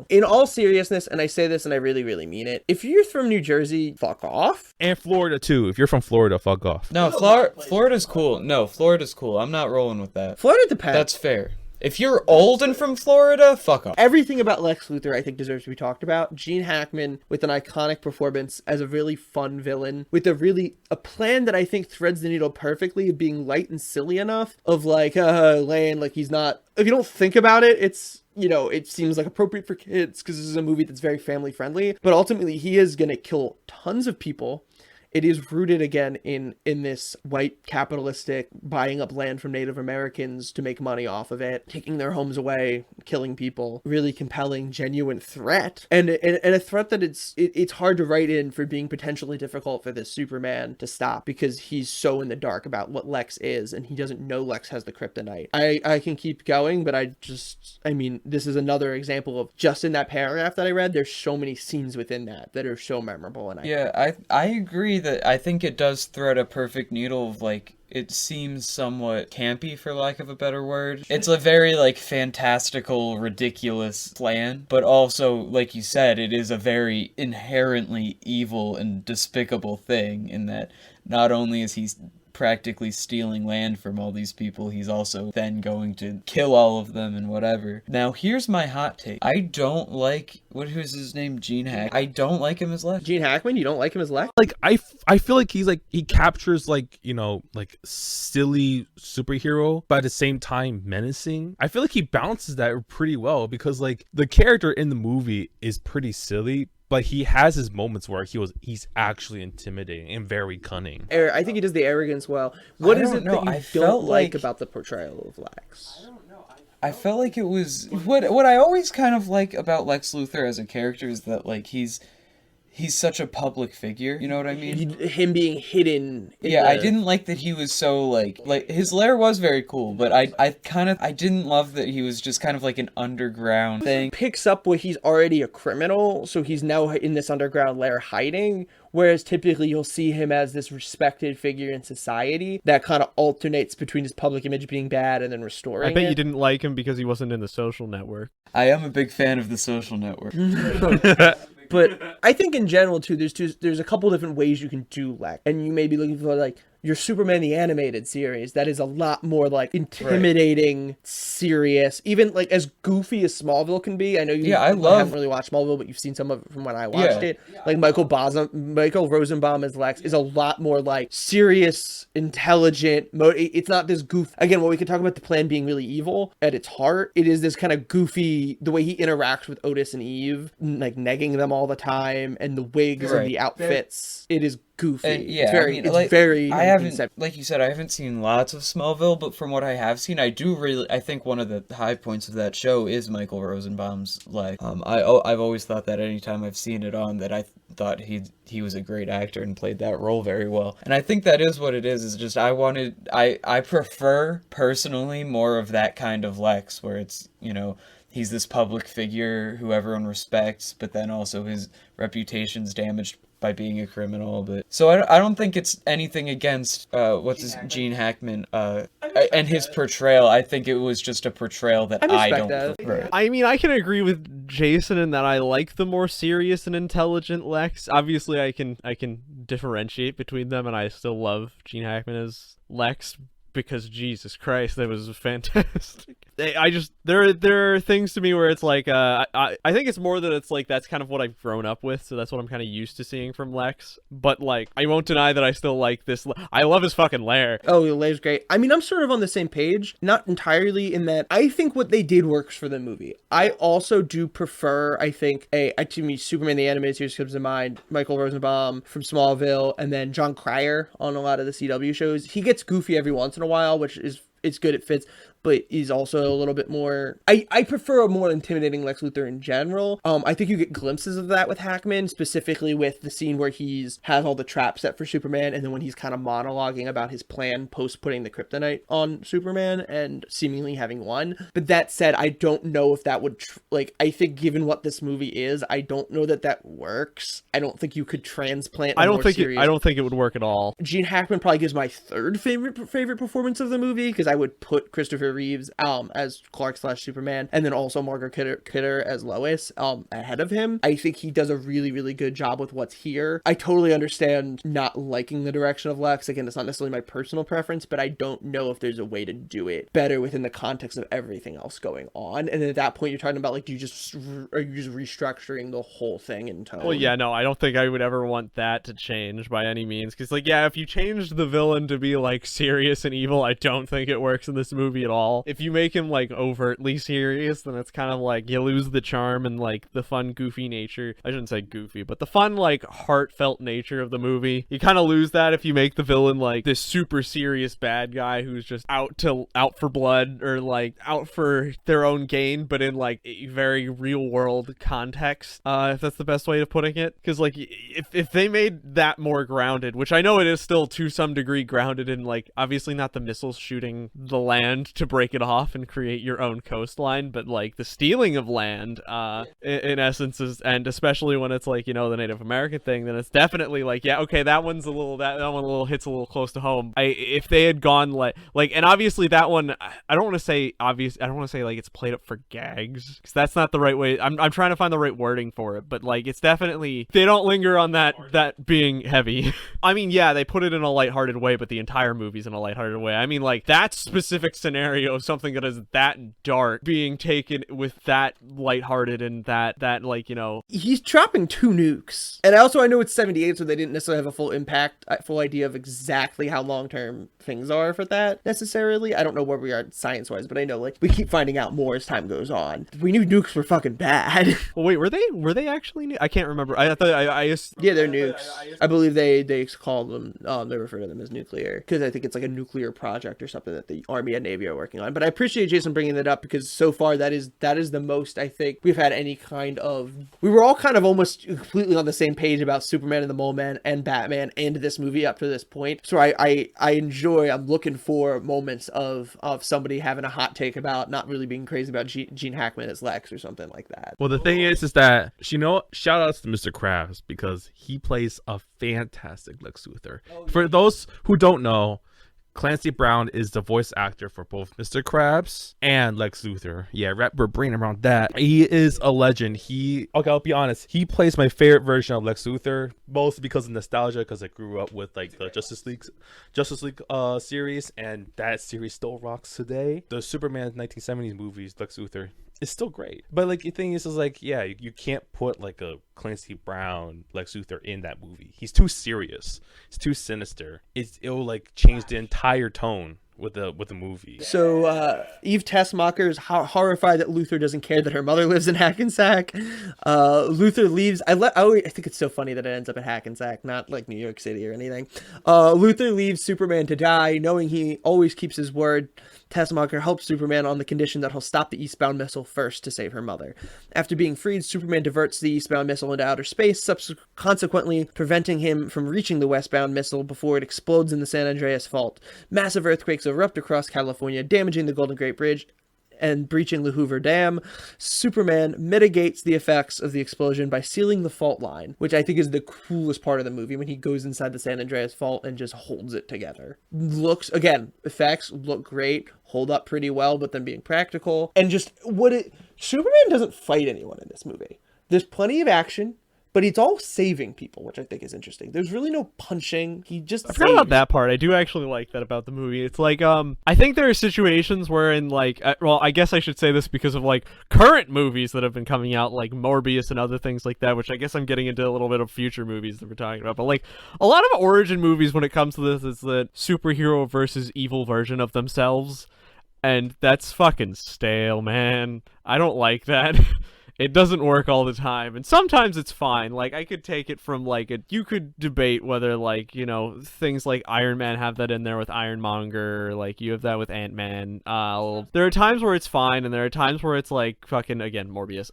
In all seriousness, and I say this, and I really, really mean it. If you're from New Jersey, fuck off. And Florida too. If you're from Florida, fuck off. No, Florida's cool. No, Florida's cool. I'm not rolling with that. Florida depends. That's fair. If you're old and from Florida, fuck off. Everything about Lex Luthor, I think, deserves to be talked about. Gene Hackman with an iconic performance as a really fun villain, with a plan that I think threads the needle perfectly of being light and silly enough, of like, Lane, like he's not, if you don't think about it, it's, you know, it seems like appropriate for kids because this is a movie that's very family friendly, but ultimately he is going to kill tons of people. It is rooted again in this white capitalistic buying up land from Native Americans to make money off of it, taking their homes away, killing people. Really compelling, genuine threat, and a threat that it's hard to write in for being potentially difficult for this Superman to stop because he's so in the dark about what Lex is, and he doesn't know Lex has the kryptonite. I can keep going, but I mean, this is another example of just in that paragraph that I read. There's so many scenes within that are so memorable, and I agree that I think it does thread a perfect needle of, like, it seems somewhat campy, for lack of a better word. It's a very, like, fantastical, ridiculous plan, but also, like you said, it is a very inherently evil and despicable thing in that not only is he practically stealing land from all these people, he's also then going to kill all of them and whatever. Now, here's my hot take. I don't like, who's his name? Gene Hackman. I don't like him as Lex. Gene Hackman? You don't like him as Lex? Like, I feel like he's like, he captures like, you know, like silly superhero, but at the same time menacing. I feel like he balances that pretty well because like the character in the movie is pretty silly, but he has his moments where he's actually intimidating and very cunning. I think he does the arrogance well. What is it that you don't like about the portrayal of Lex? I felt like it was what I always kind of like about Lex Luthor as a character is that like he's such a public figure, you know what I mean? Him being hidden. I didn't like that he was so like his lair was very cool, but I didn't love that he was just kind of like an underground thing. Picks up where he's already a criminal, so he's now in this underground lair hiding, whereas typically you'll see him as this respected figure in society that kind of alternates between his public image being bad and then restoring I bet it. you didn't like him because he wasn't in The Social Network. I am a big fan of The Social Network. But I think in general too, there's a couple different ways you can do Lex, and you may be looking for like your Superman the Animated Series that is a lot more like intimidating, right, serious, even like as goofy as Smallville can be. I know you haven't really watched Smallville, but you've seen some of it from when I watched it. Like Michael Rosenbaum as Lex is a lot more like serious, intelligent. It's not this goof. Again, when we can talk about the plan being really evil at its heart, it is this kind of goofy, the way he interacts with Otis and Eve, like negging them all the time, and the wigs and the outfits. It is goofy. It's very I haven't, like you said, I haven't seen lots of Smallville, but from what I have seen, I think one of the high points of that show is Michael Rosenbaum's life. I've always thought that anytime I've seen it on, that I thought he was a great actor and played that role very well. And I think that is what it is just I prefer personally more of that kind of Lex, where it's, you know, he's this public figure who everyone respects, but then also his reputation's damaged by being a criminal. But so I don't think it's anything against Gene Hackman and his portrayal. I think it was just a portrayal that I don't prefer. I mean, I can agree with Jason in that I like the more serious and intelligent Lex. Obviously, I can differentiate between them, and I still love Gene Hackman as Lex because Jesus Christ, that was fantastic. I just there are things to me where it's like I think it's more that it's like that's kind of what I've grown up with, so that's what I'm kind of used to seeing from Lex. But like I won't deny that I still like this. I love his fucking lair. Oh, Leia's great. I mean, I'm sort of on the same page, not entirely in that I think what they did works for the movie. I also do prefer, I think, to me, Superman the Animated Series comes to mind, Michael Rosenbaum from Smallville, and then John Cryer on a lot of the CW shows. He gets goofy every once in a while, which is it's good, it fits, but he's also a little bit more... I prefer a more intimidating Lex Luthor in general. I think you get glimpses of that with Hackman, specifically with the scene where he's has all the traps set for Superman, and then when he's kind of monologuing about his plan post putting the kryptonite on Superman and seemingly having won. But that said, I don't know if that would... I think given what this movie is, I don't know that that works. I don't think you could transplant I don't think it would work at all. Gene Hackman probably gives my third favorite performance of the movie, because I would put Christopher Reeves as Clark/Superman, and then also Margaret Kidder as Lois ahead of him. I think he does a really, really good job with what's here. I totally understand not liking the direction of Lex. Again, it's not necessarily my personal preference, but I don't know if there's a way to do it better within the context of everything else going on. And at that point, you're talking about like, are you just restructuring the whole thing in tone? Well, yeah, no, I don't think I would ever want that to change by any means, because like, yeah, if you changed the villain to be like serious and evil, I don't think it works in this movie at all. If you make him like overtly serious, then it's kind of like you lose the charm and like the fun goofy nature. I shouldn't say goofy, but the fun like heartfelt nature of the movie. You kind of lose that if you make the villain like this super serious bad guy who's just out for blood, or like out for their own gain, but in like a very real world context, if that's the best way of putting it. Because like if they made that more grounded, which I know it is still to some degree grounded in like obviously not the missiles shooting the land to break it off and create your own coastline, but like the stealing of land in essence is, and especially when it's like, you know, the Native American thing, then it's definitely like, yeah, okay, that one hits a little close to home. If they had gone like and obviously that one, I don't want to say like it's played up for gags, because that's not the right way. I'm trying to find the right wording for it, but like it's definitely, they don't linger on that being heavy. I mean, yeah, they put it in a lighthearted way, but the entire movie's in a lighthearted way. I mean, like that specific scenario, something that is that dark, being taken with that lighthearted and that like, you know, he's dropping 2 nukes, and I know it's 78, so they didn't necessarily have a full idea of exactly how long term things are for that necessarily. I don't know where we are science wise, but I know like we keep finding out more as time goes on. We knew nukes were fucking bad. Well, wait, were they actually? I can't remember. I thought yeah, they're nukes. I believe they call them they refer to them as nuclear, because I think it's like a nuclear project or something that the Army and Navy are working on. But I appreciate Jason bringing that up, because so far that is the most I think we've had any kind of... We were all kind of almost completely on the same page about Superman and the Mole Man and Batman and this movie up to this point. So I'm looking for moments of somebody having a hot take about not really being crazy about Gene Hackman as Lex or something like that. Well, the thing is that, you know, shout outs to Mr. Krabs, because he plays a fantastic Lex Luthor. Oh, yeah. For those who don't know, Clancy Brown is the voice actor for both Mr. Krabs and Lex Luthor. Yeah, wrap your brain around that. He is a legend. I'll be honest, he plays my favorite version of Lex Luthor, mostly because of nostalgia, because I grew up with like the Justice League series, and that series still rocks today. The Superman 1970s movies, Lex Luthor, is still great. But like the thing is like, yeah, you can't put like a Clancy Brown Lex Luthor in that movie. He's too serious. It's too sinister. It'll like change the entire tone with the movie. So Eve Tessmacher is horrified that Luthor doesn't care that her mother lives in Hackensack. Luthor leaves. I think it's so funny that it ends up in Hackensack, not like New York City or anything. Luthor leaves Superman to die, knowing he always keeps his word. Tessmacher helps Superman on the condition that he'll stop the eastbound missile first to save her mother. After being freed, Superman diverts the eastbound missile into outer space, consequently preventing him from reaching the westbound missile before it explodes in the San Andreas Fault. Massive earthquakes erupt across California, damaging the Golden Gate Bridge and breaching the Hoover Dam. Superman mitigates the effects of the explosion by sealing the fault line, which I think is the coolest part of the movie, when he goes inside the San Andreas Fault and just holds it together. Effects look great, hold up pretty well, but then being practical. And just Superman doesn't fight anyone in this movie. There's plenty of action. but it's all saving people, which I think is interesting. There's really no punching. He just I forgot about that part. I do actually like that about the movie. It's like, I think there are situations where in like, well, I guess I should say this because of like current movies that have been coming out, like Morbius and other things like that, which I guess I'm getting into a little bit of future movies that we're talking about. But like a lot of origin movies when it comes to this is the superhero versus evil version of themselves. And that's fucking stale, man. I don't like that. It doesn't work all the time, and sometimes it's fine. Like, I could take it from, like, you could debate whether, like, you know, things like Iron Man have that in there with Ironmonger, like, you have that with Ant-Man. There are times where it's fine, and there are times where it's, like, fucking, again, Morbius,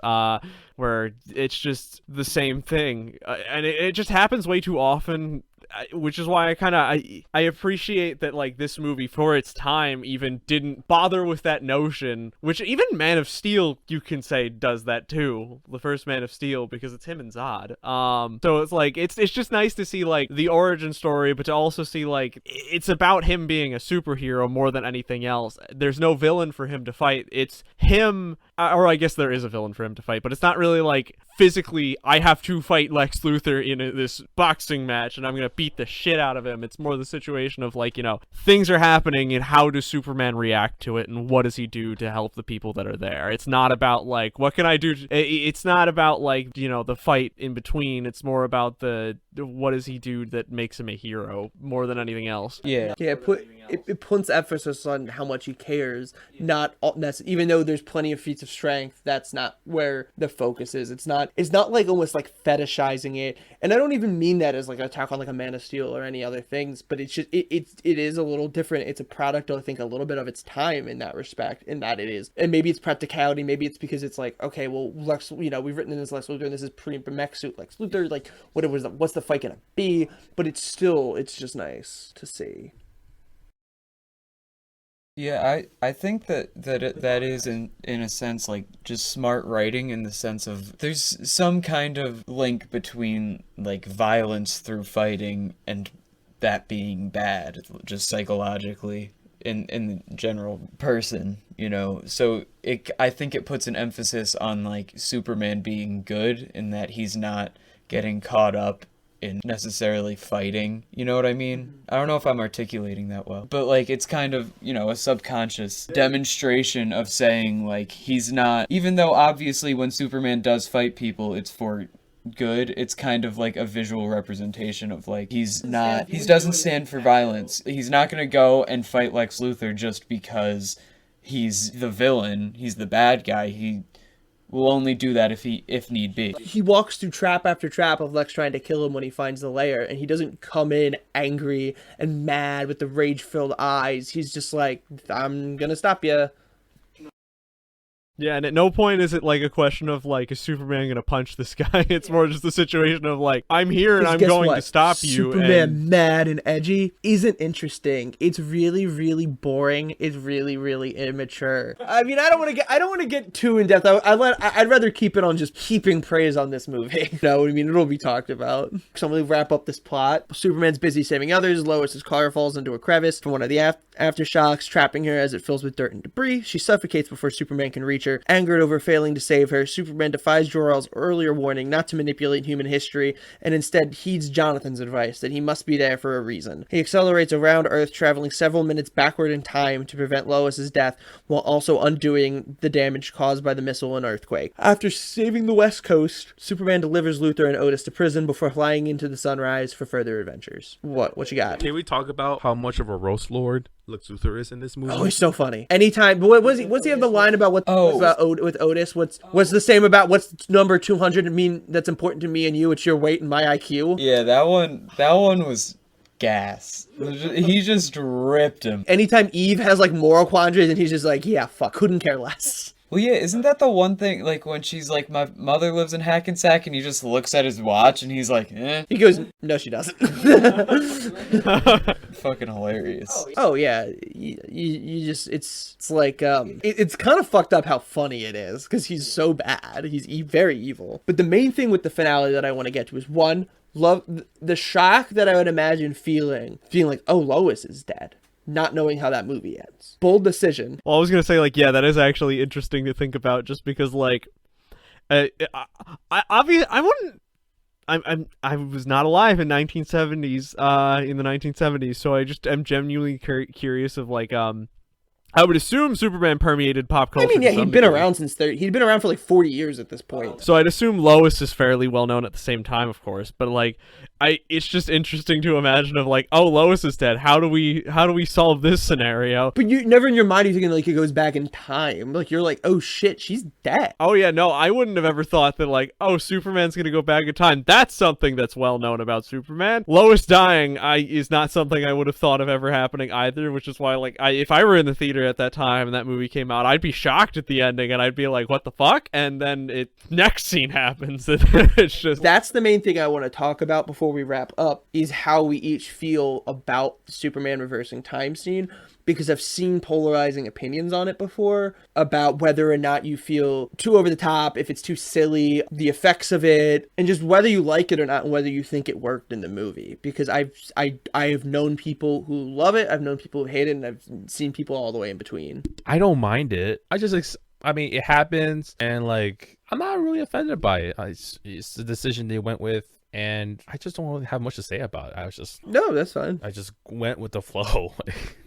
where it's just the same thing, and it just happens way too often, which is why I appreciate that, like, this movie for its time even didn't bother with that notion, which even Man of Steel, you can say, does that too, the first Man of Steel, because it's him and Zod. So it's like, it's just nice to see, like, the origin story, but to also see, like, it's about him being a superhero more than anything else. There's no villain for him to fight. It's him, or I guess there is a villain for him to fight, but it's not really like physically, I have to fight Lex Luthor in this boxing match and I'm gonna beat the shit out of him. It's more the situation of, like, you know, things are happening and how does Superman react to it and what does he do to help the people that are there. It's not about, like, what can I do? It's not about, like, you know, the fight in between. It's more about the what does he do that makes him a hero more than anything else. Yeah. Yeah, it puts emphasis on how much he cares. Not even though there's plenty of feats of strength, that's not where the focus is. It's not like almost like fetishizing it. And I don't even mean that as like an attack on like a Man of Steel or any other things, but it's just it is a little different. It's a product, I think, a little bit of its time in that respect, in that it is. And maybe it's practicality, maybe it's because it's like, okay, well, Lex, you know, we've written in this Lex Luthor and this is pre-mech suit Lex Luthor, like what's the fight gonna be? But it's just nice to see. Yeah, I think that is in a sense like just smart writing, in the sense of there's some kind of link between like violence through fighting and that being bad, just psychologically in the general person, you know. So I think it puts an emphasis on like Superman being good, in that he's not getting caught up in necessarily fighting, you know what I mean? I don't know if I'm articulating that well, but like it's kind of, you know, a subconscious demonstration of saying like he's not, even though obviously when Superman does fight people it's for good, it's kind of like a visual representation of like he doesn't stand for violence. He's not gonna go and fight Lex Luthor just because he's the villain, he's the bad guy. He will only do that if need be. He walks through trap after trap of Lex trying to kill him when he finds the lair, and he doesn't come in angry and mad with the rage-filled eyes. He's just like, I'm gonna stop you. Yeah, and at no point is it like a question of like, is Superman gonna punch this guy? It's more just the situation of like, I'm here and I'm going to stop you. Superman mad and edgy isn't interesting. It's really, really boring. It's really, really immature. I mean, I don't want to get too in depth. I'd rather keep it on just heaping praise on this movie. You know what I mean? It'll be talked about. So I'm gonna wrap up this plot. Superman's busy saving others. Lois's car falls into a crevice from one of the aftershocks, trapping her as it fills with dirt and debris. She suffocates before Superman can reach her. Angered over failing to save her, Superman defies Jor-El's earlier warning not to manipulate human history, and instead heeds Jonathan's advice that he must be there for a reason. He accelerates around Earth, traveling several minutes backward in time to prevent Lois's death, while also undoing the damage caused by the missile and earthquake. After saving the West Coast, Superman delivers Luthor and Otis to prison before flying into the sunrise for further adventures. What you got? Can we talk about how much of a roast lord Lex Luthor is in this movie? Oh, he's so funny. Anytime, but what's he have the line about with Otis? What's the same about what's number 200 mean that's important to me and you? It's your weight and my IQ. Yeah, that one was gas. He just ripped him. Anytime Eve has like moral quandaries and he's just like, yeah, fuck, couldn't care less. Well, yeah, isn't that the one thing, like, when she's like, my mother lives in Hackensack, and he just looks at his watch, and he's like, eh? He goes, no, she doesn't. Fucking hilarious. Oh, yeah. You just, it's like, it's kind of fucked up how funny it is, because he's so bad. He's very evil. But the main thing with the finale that I want to get to is, one, love the shock that I would imagine feeling like, oh, Lois is dead. Not knowing how that movie ends. Bold decision. Well, I was gonna say, like, yeah, that is actually interesting to think about, just because, like, I wouldn't I was not alive in 1970s in the 1970s, so I just am genuinely curious of like I would assume Superman permeated pop culture. I mean, yeah, to some he'd been degree. around since he'd been around for like 40 years at this point. So I'd assume Lois is fairly well known at the same time, of course. But like, it's just interesting to imagine of like, oh, Lois is dead. How do we solve this scenario? But you never in your mind are thinking like it goes back in time. Like you're like, oh shit, she's dead. Oh yeah, no, I wouldn't have ever thought that like, oh, Superman's gonna go back in time. That's something that's well known about Superman. Lois dying, is not something I would have thought of ever happening either. Which is why like, if I were in the theater at that time and that movie came out, I'd be shocked at the ending and I'd be like, what the fuck? And then next scene happens. It's just That's the main thing I want to talk about before we wrap up is how we each feel about the Superman reversing time scene, because I've seen polarizing opinions on it before about whether or not you feel too over the top, if it's too silly, the effects of it, and just whether you like it or not and whether you think it worked in the movie. Because I have known people who love it, I've known people who hate it, and I've seen people all the way in between. I don't mind it. I mean, it happens, and like, I'm not really offended by it. It's the decision they went with, and I just don't really have much to say about it. No, that's fine. I just went with the flow.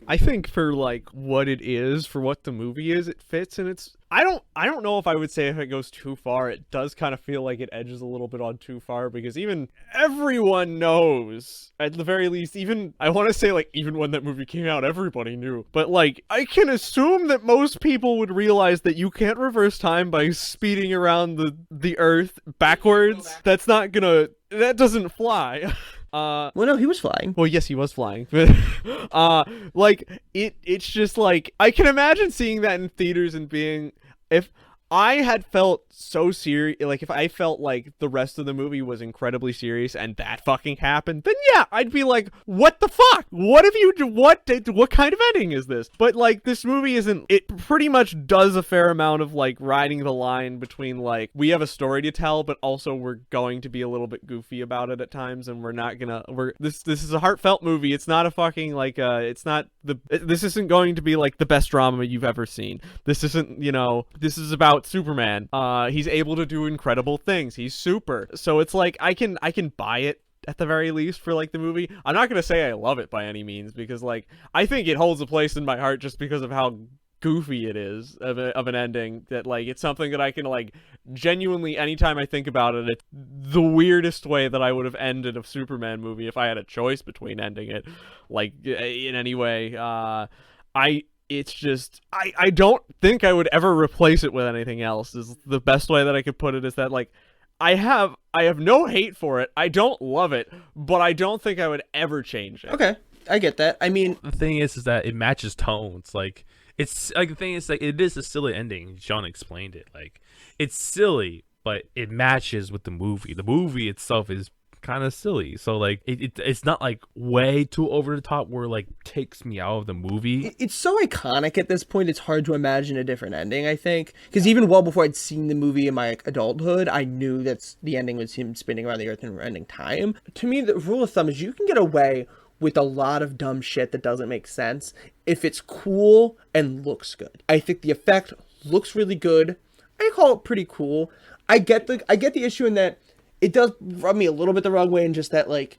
I think for like what it is, for what the movie is, it fits, and it's I don't know if I would say if it goes too far. It does kind of feel like it edges a little bit on too far, because even everyone knows, at the very least, even I want to say like even when that movie came out, everybody knew. But like I can assume that most people would realize that you can't reverse time by speeding around the Earth backwards. That doesn't fly. Well, no, he was flying. Well, yes, he was flying. Like it's just like I can imagine seeing that in theaters and being, if I had felt so serious, like if I felt like the rest of the movie was incredibly serious and that fucking happened, then yeah, I'd be like, what the fuck? What have you what kind of ending is this? But like this movie isn't, it pretty much does a fair amount of like riding the line between like, we have a story to tell, but also we're going to be a little bit goofy about it at times, and this is a heartfelt movie. It's not a fucking like this isn't going to be like the best drama you've ever seen. This isn't, this is about Superman. He's able to do incredible things. He's super. So it's like I can buy it at the very least for like the movie. I'm not gonna say I love it by any means, because like I think it holds a place in my heart just because of how goofy it is of an ending, that like it's something that I can like genuinely, anytime I think about it, it's the weirdest way that I would have ended a Superman movie if I had a choice between ending it like in any way. It's just I don't think I would ever replace it with anything else, is the best way that I could put it. Is that like I have no hate for it. I don't love it, but I don't think I would ever change it. Okay, I get that. I mean, The thing is that it matches tones. Like, it's like, the thing is like, it is a silly ending. Sean explained it. Like, it's silly, but it matches with the movie. The movie itself is kind of silly, so like it's not like way too over the top where like takes me out of the movie. It's so iconic at this point, it's hard to imagine a different ending, I think, because even well before I'd seen the movie in my adulthood, I knew that the ending was him spinning around the earth and ending time. To me, the rule of thumb is you can get away with a lot of dumb shit that doesn't make sense if it's cool and looks good. I think the effect looks really good. I call it pretty cool. I get the issue in that it does rub me a little bit the wrong way, in just that, like,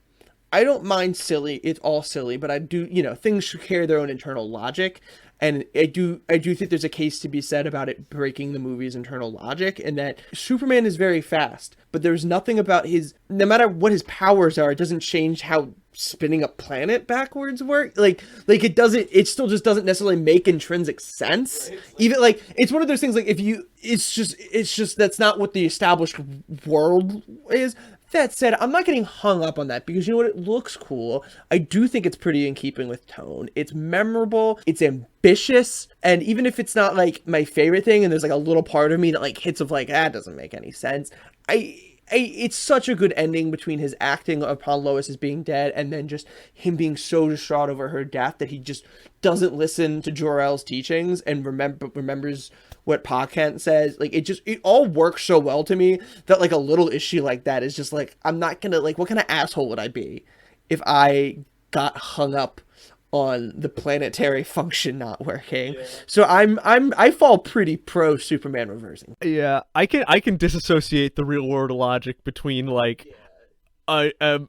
I don't mind silly. It's all silly, but I do, things should carry their own internal logic. And I do think there's a case to be said about it breaking the movie's internal logic, and that Superman is very fast, but there's nothing about no matter what his powers are, it doesn't change how spinning a planet backwards work. It still just doesn't necessarily make intrinsic sense. Even like, it's one of those things, like, it's just that's not what the established world is. That said, I'm not getting hung up on that, because you know what? It looks cool. I do think it's pretty in keeping with tone. It's memorable. It's ambitious. And even if it's not like my favorite thing, and there's like a little part of me that like hits of like, that doesn't make any sense. It's such a good ending between his acting upon Lois as being dead, and then just him being so distraught over her death that he just doesn't listen to Jor-El's teachings and remembers what Pa Kent says. Like, it all works so well to me that like a little issue like that is just like, I'm not gonna, like, what kind of asshole would I be if I got hung up on the planetary function not working? Yeah. So I fall pretty pro Superman reversing. Yeah, I can disassociate the real world logic between like an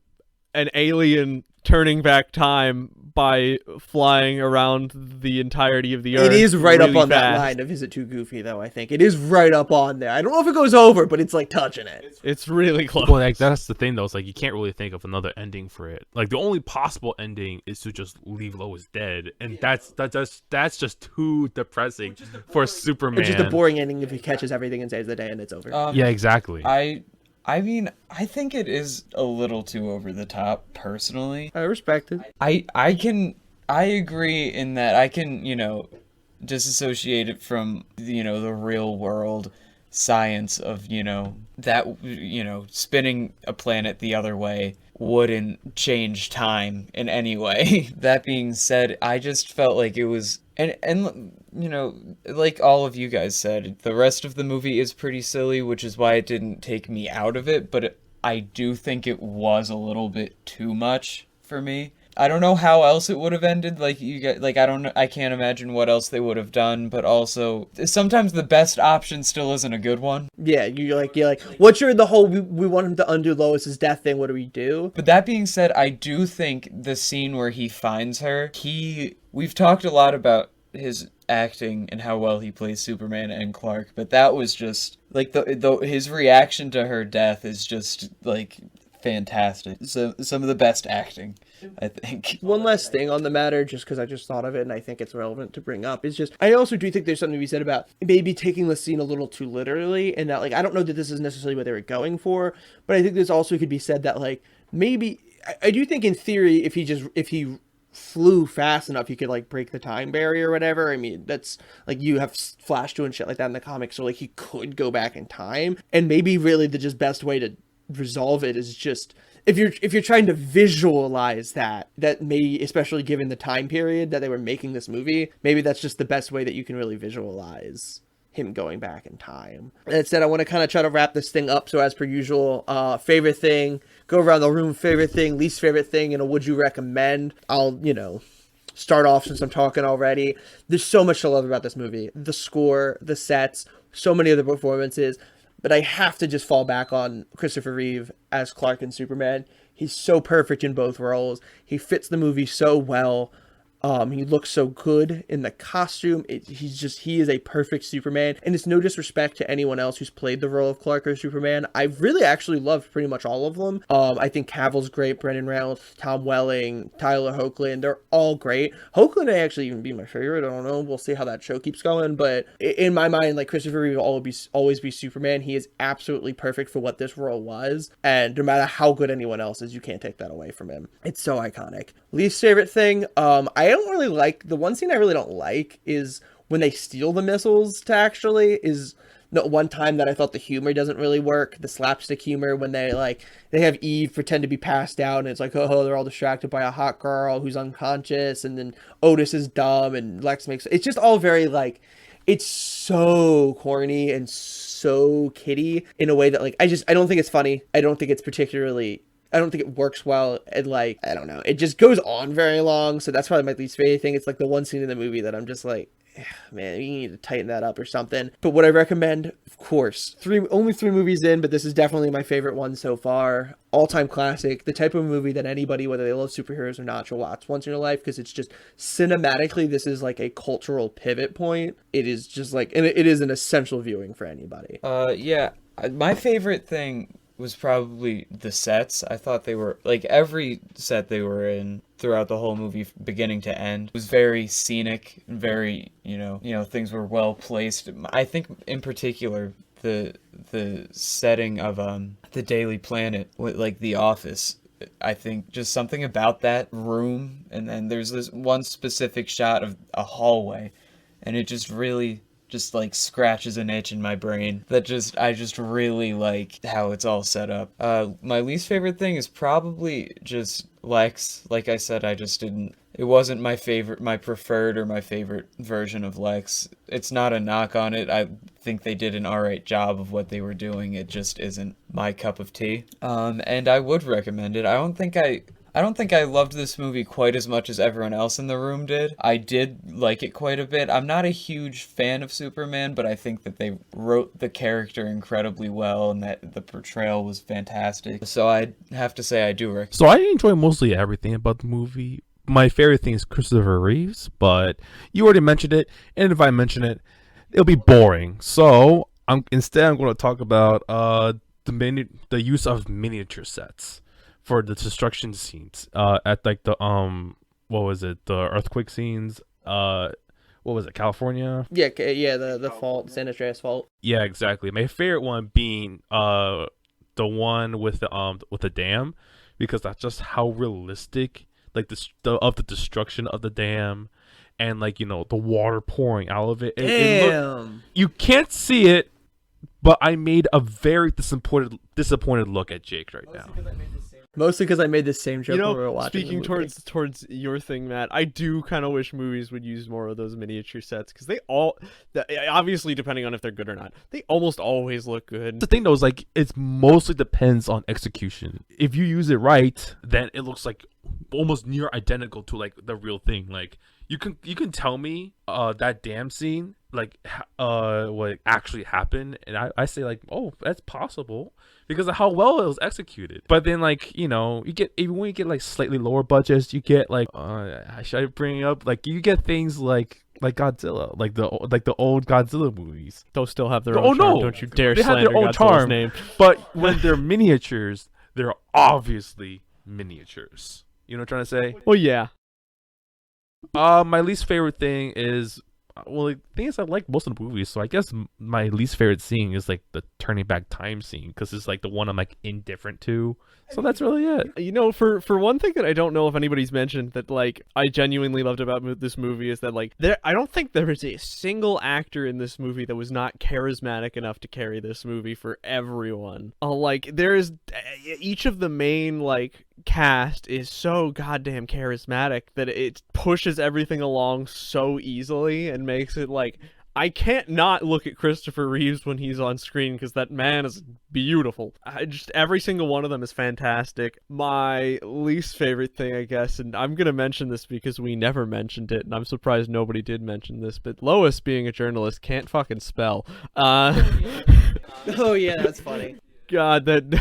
alien turning back time by flying around the entirety of the Earth. It is right really up on that fast. line of, is it too goofy, though, I think. It is right up on there. I don't know if it goes over, but it's, like, touching it. It's really close. Well, like that's the thing though. It's like you can't really think of another ending for it. Like the only possible ending is to just leave Lois dead, and that's just too depressing for Superman. It's just a boring ending if he catches everything and saves the day and it's over. Yeah, exactly. I mean, I think it is a little too over the top, personally. I respect it. I agree in that I can, disassociate it from, the real world science of, that, spinning a planet the other way wouldn't change time in any way. That being said, I just felt like it was, and like all of you guys said, the rest of the movie is pretty silly, which is why it didn't take me out of it, but I do think it was a little bit too much for me. I don't know how else it would have ended. Like you get, like I can't imagine what else they would have done. But also, sometimes the best option still isn't a good one. Yeah, you're like, what's the whole we want him to undo Lois's death thing? What do we do? But that being said, I do think the scene where he finds her, we've talked a lot about his acting and how well he plays Superman and Clark, but that was just like his reaction to her death is just like fantastic. So some of the best acting, I think. One last thing on the matter, just because I just thought of it and I think it's relevant to bring up, is just I also do think there's something to be said about maybe taking the scene a little too literally, and that like I don't know that this is necessarily what they were going for, but I think this also could be said that like maybe I do think in theory if he flew fast enough he could like break the time barrier or whatever. I mean, that's like you have Flash doing shit like that in the comics, so like he could go back in time, and maybe really the just best way to resolve it is just if you're trying to visualize that may, especially given the time period that they were making this movie, maybe that's just the best way that you can really visualize him going back in time. That said, I want to kind of try to wrap this thing up. So as per usual, favorite thing, go around the room, favorite thing, least favorite thing, and a would you recommend. I'll start off since I'm talking already. There's so much to love about this movie. The score, the sets, so many of the performances. But I have to just fall back on Christopher Reeve as Clark and Superman. He's so perfect in both roles. He fits the movie so well. He looks so good in the costume. He is a perfect Superman. And it's no disrespect to anyone else who's played the role of Clark or Superman. I've really actually loved pretty much all of them. I think Cavill's great, Brendan Reynolds, Tom Welling, Tyler Hoechlin, they're all great. Hoechlin may actually even be my favorite. I don't know. We'll see how that show keeps going. But in my mind, like Christopher Reeve will always be Superman. He is absolutely perfect for what this role was. And no matter how good anyone else is, you can't take that away from him. It's so iconic. Least favorite thing, I don't really like, the one scene I really don't like is when they steal the missiles one time that I thought the humor doesn't really work, the slapstick humor when they have Eve pretend to be passed out and it's like, oh, they're all distracted by a hot girl who's unconscious, and then Otis is dumb and Lex it's just all very like, it's so corny and so kiddie in a way that like, I don't think it's funny. I don't think it works well, and like, I don't know, it just goes on very long, so that's probably my least favorite thing. It's like the one scene in the movie that I'm just like, man, you need to tighten that up or something. But what I recommend, of course, only three movies in, but this is definitely my favorite one so far. All-time classic, the type of movie that anybody, whether they love superheroes or not, should watch once in their life, because it's just cinematically, this is like a cultural pivot point. It is just like, and it is an essential viewing for anybody. Yeah, my favorite thing was probably the sets. I thought they were, like, every set they were in throughout the whole movie, beginning to end, was very scenic, very, things were well placed. I think, in particular, the setting of the Daily Planet, like The Office, I think just something about that room, and then there's this one specific shot of a hallway, and it just really just like scratches an itch in my brain that I just really like how it's all set up. My least favorite thing is probably just Lex. Like I said, it wasn't my preferred or my favorite version of Lex. It's not a knock on it. I think they did an alright job of what they were doing. It just isn't my cup of tea. And I would recommend it. I I don't think I loved this movie quite as much as everyone else in the room did. I did like it quite a bit. I'm not a huge fan of Superman, but I think that they wrote the character incredibly well and that the portrayal was fantastic. So I'd have to say I do recommend. So I enjoy mostly everything about the movie. My favorite thing is Christopher Reeves, but you already mentioned it, and if I mention it, it'll be boring. So I'm going to talk about the use of miniature sets for the destruction scenes at like the what was it, the earthquake scenes, what was it, California? Yeah, the fault, San Andreas fault. Yeah, exactly. My favorite one being the one with the dam, because that's just how realistic, like the destruction of the dam, and like, you know, the water pouring out of it. Damn. You can't see it, but I made a very disappointed look at Jake right now. Mostly because I made the same joke You know, when we were watching speaking the movie. towards your thing, Matt, I do kind of wish movies would use more of those miniature sets, because obviously, depending on if they're good or not, they almost always look good. The thing though is, like, it mostly depends on execution. If you use it right, then it looks like almost near identical to like the real thing. Like you can tell me that dam scene, like what actually happened, and I say like, oh, that's possible because of how well it was executed. But then, like, you know, even when you get like slightly lower budgets, you get like should I bring up, like, you get things like Godzilla, like the old Godzilla movies. Those still have their own charm. No, Don't you dare they have slander their own Godzilla's charm. name. But when they're miniatures, they're obviously miniatures. You know what I'm trying to say? Well, yeah. My least favorite thing is, well, the thing is, I like most of the movies, so I guess my least favorite scene is like the turning back time scene, because it's like the one I'm like indifferent to. So that's really it. You know, for one thing that I don't know if anybody's mentioned that like I genuinely loved about this movie is that like I don't think there is a single actor in this movie that was not charismatic enough to carry this movie for everyone. Like there's each of the main like cast is so goddamn charismatic that it pushes everything along so easily and makes it like I can't not look at Christopher Reeves when he's on screen, because that man is beautiful. Every single one of them is fantastic. My least favorite thing, I guess, and I'm gonna mention this because we never mentioned it, and I'm surprised nobody did mention this, but Lois, being a journalist, can't fucking spell. Oh yeah, that's funny. God, that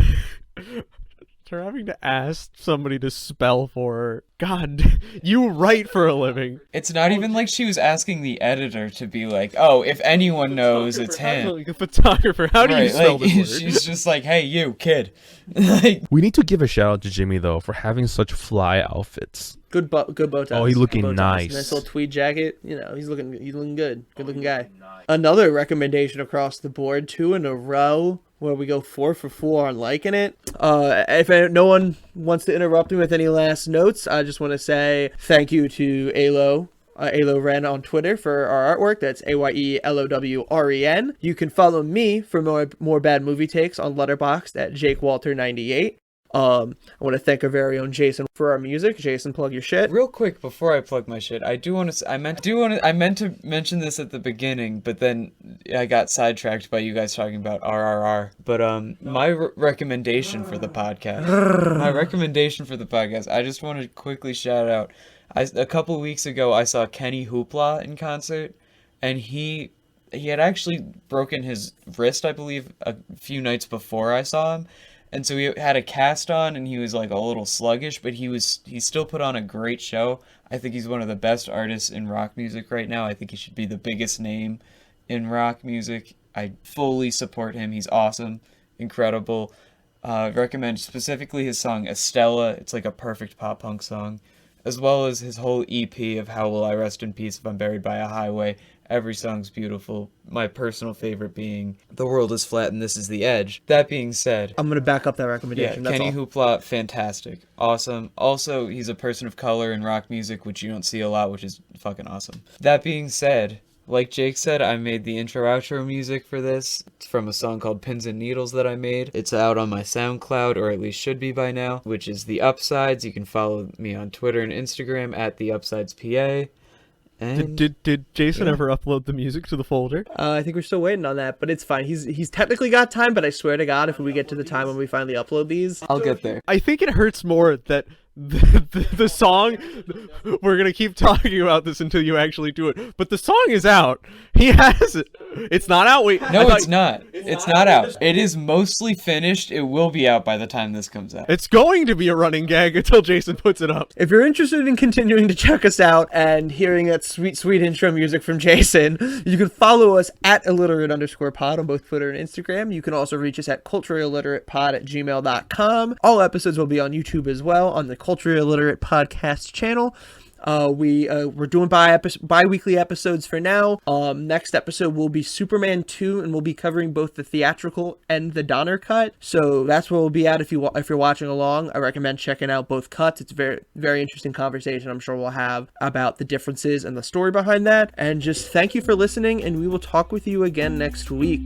her having to ask somebody to spell for her. God, you write for a living. It's not even like she was asking the editor to be like, oh, if anyone knows, it's him. Like a photographer, how do you spell this word? She's just like, hey, you, kid. Like, We need to give a shout out to Jimmy though for having such fly outfits. Good bow ties. Oh, he's looking Good bow ties. nice. Nice little tweed jacket. You know, he's looking good. Good looking guy. Another recommendation across the board, 2 in a row, where we go 4 for 4 on liking it. If no one wants to interrupt me with any last notes, I just want to say thank you to Alo Ren on Twitter for our artwork. That's AYELOWREN. You can follow me for more bad movie takes on Letterboxd at JakeWalter98. I want to thank our very own Jason for our music. Jason, plug your shit. real quick before I plug my shit, I meant to mention this at the beginning, but then I got sidetracked by you guys talking about RRR. But my recommendation for the podcast, I just want to quickly shout out. A couple weeks ago, I saw Kenny Hoopla in concert, and he had actually broken his wrist, I believe, a few nights before I saw him. And so he had a cast on, and he was like a little sluggish, but he still put on a great show. I think he's one of the best artists in rock music right now. I think he should be the biggest name in rock music. I fully support him. He's awesome, incredible. Recommend specifically his song Estella. It's like a perfect pop punk song, as well as his whole EP of How Will I Rest in Peace If I'm Buried by a Highway. Every song's beautiful. My personal favorite being The World is Flat and This is the Edge. That being said, I'm going to back up that recommendation. yeah, That's Kenny all. Hoopla, fantastic. Awesome. Also, he's a person of color in rock music, which you don't see a lot, which is fucking awesome. That being said, like Jake said, I made the intro-outro music for this. It's from a song called Pins and Needles that I made. It's out on my SoundCloud, or at least should be by now, which is The Upsides. You can follow me on Twitter and Instagram at The Upsides PA. And Did Jason ever upload the music to the folder? I think we're still waiting on that, but it's fine. He's technically got time, but I swear to God, if we get to the time when we finally upload these, I'll get there. I think it hurts more that the song, we're gonna keep talking about this until you actually do it, but the song is out. He has it. It's not out. Wait, No, it's not. It's not out. It is mostly finished. It will be out by the time this comes out. It's going to be a running gag until Jason puts it up. If you're interested in continuing to check us out and hearing that sweet, sweet intro music from Jason, you can follow us at illiterate_pod on both Twitter and Instagram. You can also reach us at culturalliteratepod@gmail.com. All episodes will be on YouTube as well on the Culturally Illiterate Podcast channel. We're doing bi-weekly episodes for now. Next episode will be Superman 2, and we'll be covering both the theatrical and the Donner cut. So that's where we'll be at if you're watching along. I recommend checking out both cuts. It's a very, very interesting conversation I'm sure we'll have about the differences and the story behind that. And just thank you for listening, and we will talk with you again next week.